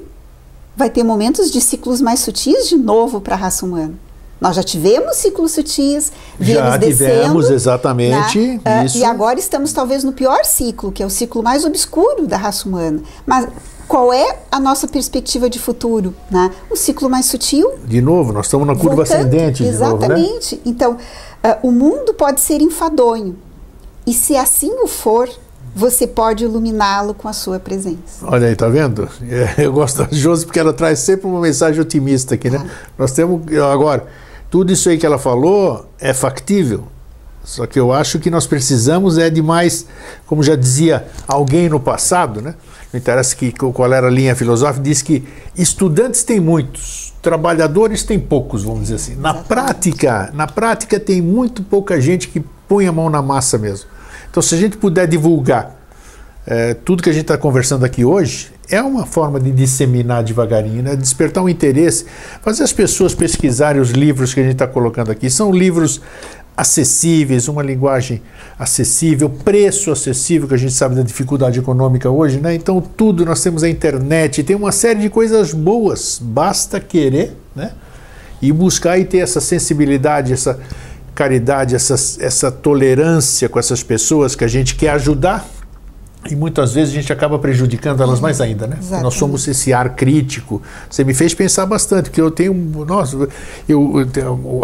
Vai ter momentos de ciclos mais sutis de novo para a raça humana. Nós já tivemos ciclos sutis, viemos descendo. Já tivemos, exatamente. Isso. E agora estamos talvez no pior ciclo, que é o ciclo mais obscuro da raça humana. Mas qual é a nossa perspectiva de futuro? Um ciclo mais sutil. De novo, nós estamos na curva ascendente. Exatamente. De novo, né? Então, o mundo pode ser enfadonho. E se assim o for, você pode iluminá-lo com a sua presença. Olha aí, tá vendo? Eu gosto da Josi porque ela traz sempre uma mensagem otimista aqui, né? Nós temos agora... Tudo isso aí que ela falou é factível, só que eu acho que nós precisamos de mais, como já dizia alguém no passado, né? Não interessa qual era a linha filosófica, diz que estudantes tem muitos, trabalhadores tem poucos, vamos dizer assim. Na prática tem muito pouca gente que põe a mão na massa mesmo. Então, se a gente puder divulgar tudo que a gente está conversando aqui hoje, é uma forma de disseminar devagarinho, né? Despertar um interesse, fazer as pessoas pesquisarem os livros que a gente está colocando aqui. São livros acessíveis, uma linguagem acessível, preço acessível, que a gente sabe da dificuldade econômica hoje, né? Então tudo, nós temos a internet, tem uma série de coisas boas, basta querer, né? E buscar e ter essa sensibilidade, essa caridade, essa tolerância com essas pessoas que a gente quer ajudar. E muitas vezes a gente acaba prejudicando elas mais ainda, né? Exatamente. Nós somos esse ar crítico. Você me fez pensar bastante, porque eu tenho... Nossa,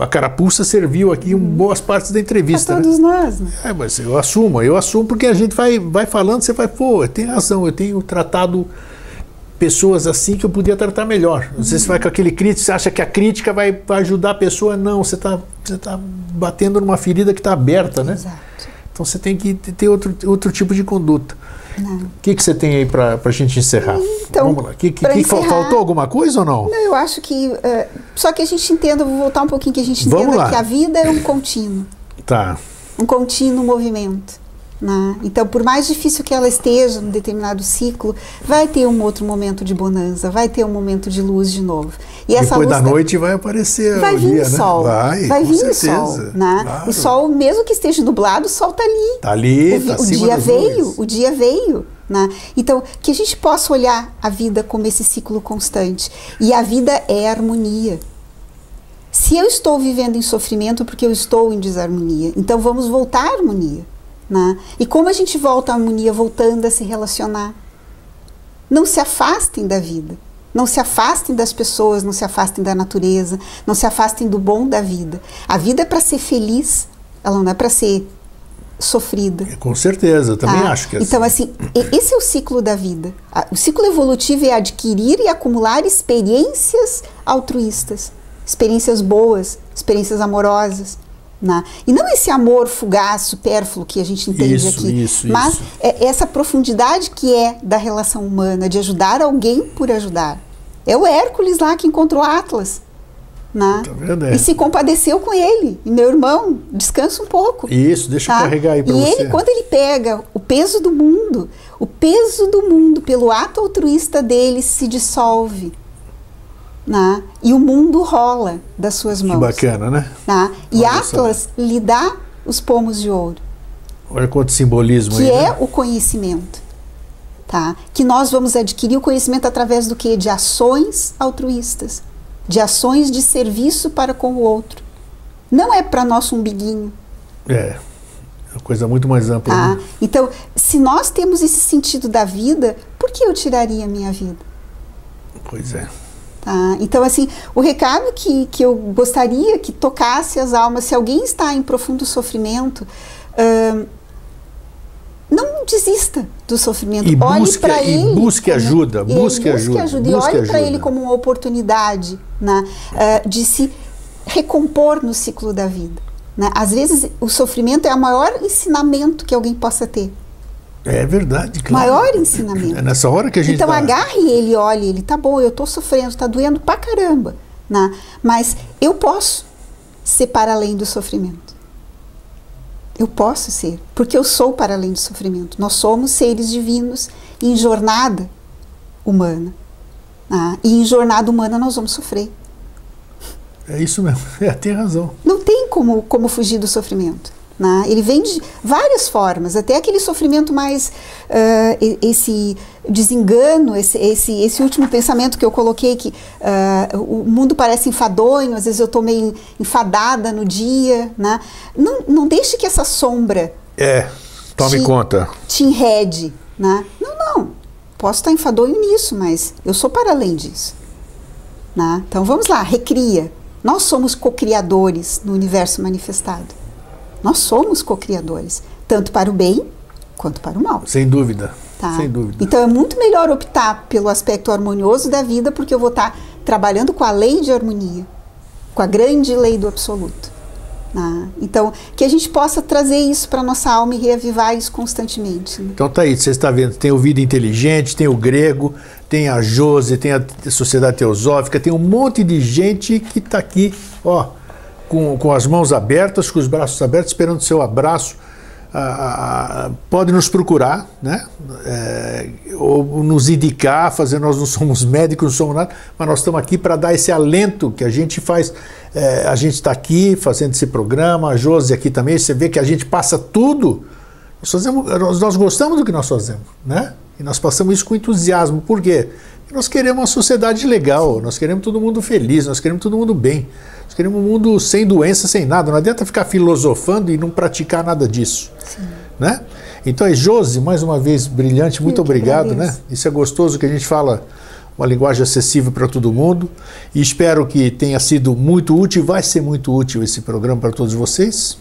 a carapuça serviu aqui em boas partes da entrevista. Para todos nós, né? Mas eu assumo porque a gente vai falando, você vai, tem razão, eu tenho tratado pessoas assim que eu podia tratar melhor. Você vai com aquele crítico, você acha que a crítica vai ajudar a pessoa, não, você tá batendo numa ferida que está aberta, né? Exato. Então você tem que ter outro tipo de conduta. O que você tem aí para a gente encerrar? Então, vamos lá. Faltou alguma coisa ou não? Não, eu acho que... só que a gente entenda, vou voltar um pouquinho, que a gente entenda que a vida é um contínuo. Tá. Um contínuo movimento. Né? Então, por mais difícil que ela esteja num determinado ciclo, vai ter um outro momento de bonança, vai ter um momento de luz de novo. E essa depois luz da noite vai aparecer vai o vir dia, o sol. Né? Vai vir certeza. O sol. Né? Claro. O sol, mesmo que esteja nublado, o sol está ali. Está ali, está acima das nuvens. O dia veio. Né? Então, que a gente possa olhar a vida como esse ciclo constante. E a vida é harmonia. Se eu estou vivendo em sofrimento, porque eu estou em desarmonia, então vamos voltar à harmonia. Né? E como a gente volta à harmonia? Voltando a se relacionar. Não se afastem da vida. Não se afastem das pessoas, não se afastem da natureza, não se afastem do bom da vida. A vida é para ser feliz, ela não é para ser sofrida. Com certeza, eu também acho que é então, assim. Esse é o ciclo da vida. O ciclo evolutivo é adquirir e acumular experiências altruístas, experiências boas, experiências amorosas. Né? E não esse amor fugaz, supérfluo que a gente entende aqui, mas essa profundidade que é da relação humana, de ajudar alguém por ajudar. É o Hércules lá que encontrou Atlas. Né? E se compadeceu com ele. E meu irmão, descansa um pouco. Isso, deixa eu carregar aí para você. E ele, quando ele pega o peso do mundo pelo ato altruísta dele se dissolve. Né? E o mundo rola das suas mãos. Que bacana, né? E Atlas lhe dá os pomos de ouro. Olha quanto simbolismo aí. Que é o conhecimento. Tá? Que nós vamos adquirir o conhecimento através do quê? De ações altruístas. De ações de serviço para com o outro. Não é para nosso umbiguinho. É uma coisa muito mais ampla. Né? Então, se nós temos esse sentido da vida, por que eu tiraria a minha vida? Pois é. Então, assim, o recado que eu gostaria que tocasse as almas, se alguém está em profundo sofrimento, não desista do sofrimento. Olhe para ele. Busque ajuda. Busque ajuda. E olhe para ele como uma oportunidade, né, de se recompor no ciclo da vida. Né? Às vezes, o sofrimento é o maior ensinamento que alguém possa ter. É verdade, claro. Maior ensinamento. É nessa hora que a gente Então agarre ele, olhe ele, tá bom, eu tô sofrendo, tá doendo pra caramba, né? Mas eu posso ser para além do sofrimento. Eu posso ser, porque eu sou para além do sofrimento. Nós somos seres divinos em jornada humana. Né? E em jornada humana nós vamos sofrer. É isso mesmo, tem razão. Não tem como fugir do sofrimento. Né? Ele vem de várias formas, até aquele sofrimento mais, esse desengano, esse último pensamento que eu coloquei, que o mundo parece enfadonho, às vezes eu estou meio enfadada no dia. Né? Não deixe que essa sombra tome conta. Te enrede. Né? Não, posso estar enfadonho nisso, mas eu sou para além disso. Né? Então vamos lá, recria. Nós somos co-criadores no universo manifestado. Nós somos co-criadores, tanto para o bem quanto para o mal. Sem dúvida, sem dúvida. Então é muito melhor optar pelo aspecto harmonioso da vida, porque eu vou estar trabalhando com a lei de harmonia, com a grande lei do absoluto. Então, que a gente possa trazer isso para a nossa alma e reavivar isso constantemente. Né? Então tá aí, você está vendo, tem o Vida Inteligente, tem o Grego, tem a Josi, tem a Sociedade Teosófica, tem um monte de gente que está aqui, ó, com as mãos abertas, com os braços abertos, esperando o seu abraço. Pode nos procurar, né? Ou nos indicar, nós não somos médicos, não somos nada, mas nós estamos aqui para dar esse alento que a gente faz. A gente está aqui fazendo esse programa, a Josi aqui também, você vê que a gente passa tudo. Nós gostamos do que nós fazemos, né? E nós passamos isso com entusiasmo. Por quê? Porque nós queremos uma sociedade legal, nós queremos todo mundo feliz, nós queremos todo mundo bem. Nós queremos um mundo sem doença, sem nada. Não adianta ficar filosofando e não praticar nada disso. Né? Então, Josi, mais uma vez, brilhante, muito obrigado. Né? Isso é gostoso que a gente fala uma linguagem acessível para todo mundo. E espero que tenha sido muito útil, vai ser muito útil esse programa para todos vocês.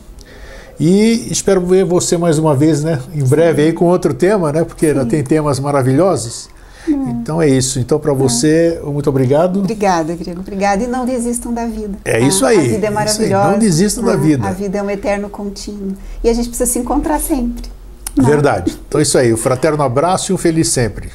E espero ver você mais uma vez, né? Em breve aí com outro tema, né? Porque ela tem temas maravilhosos. Então é isso. Então para você, muito obrigado. Obrigada, Grego. Obrigada. E não desistam da vida. É isso aí. A vida é maravilhosa. Não desistam da vida. A vida é um eterno contínuo. E a gente precisa se encontrar sempre. Verdade. Então é isso aí. Um fraterno abraço e um feliz sempre.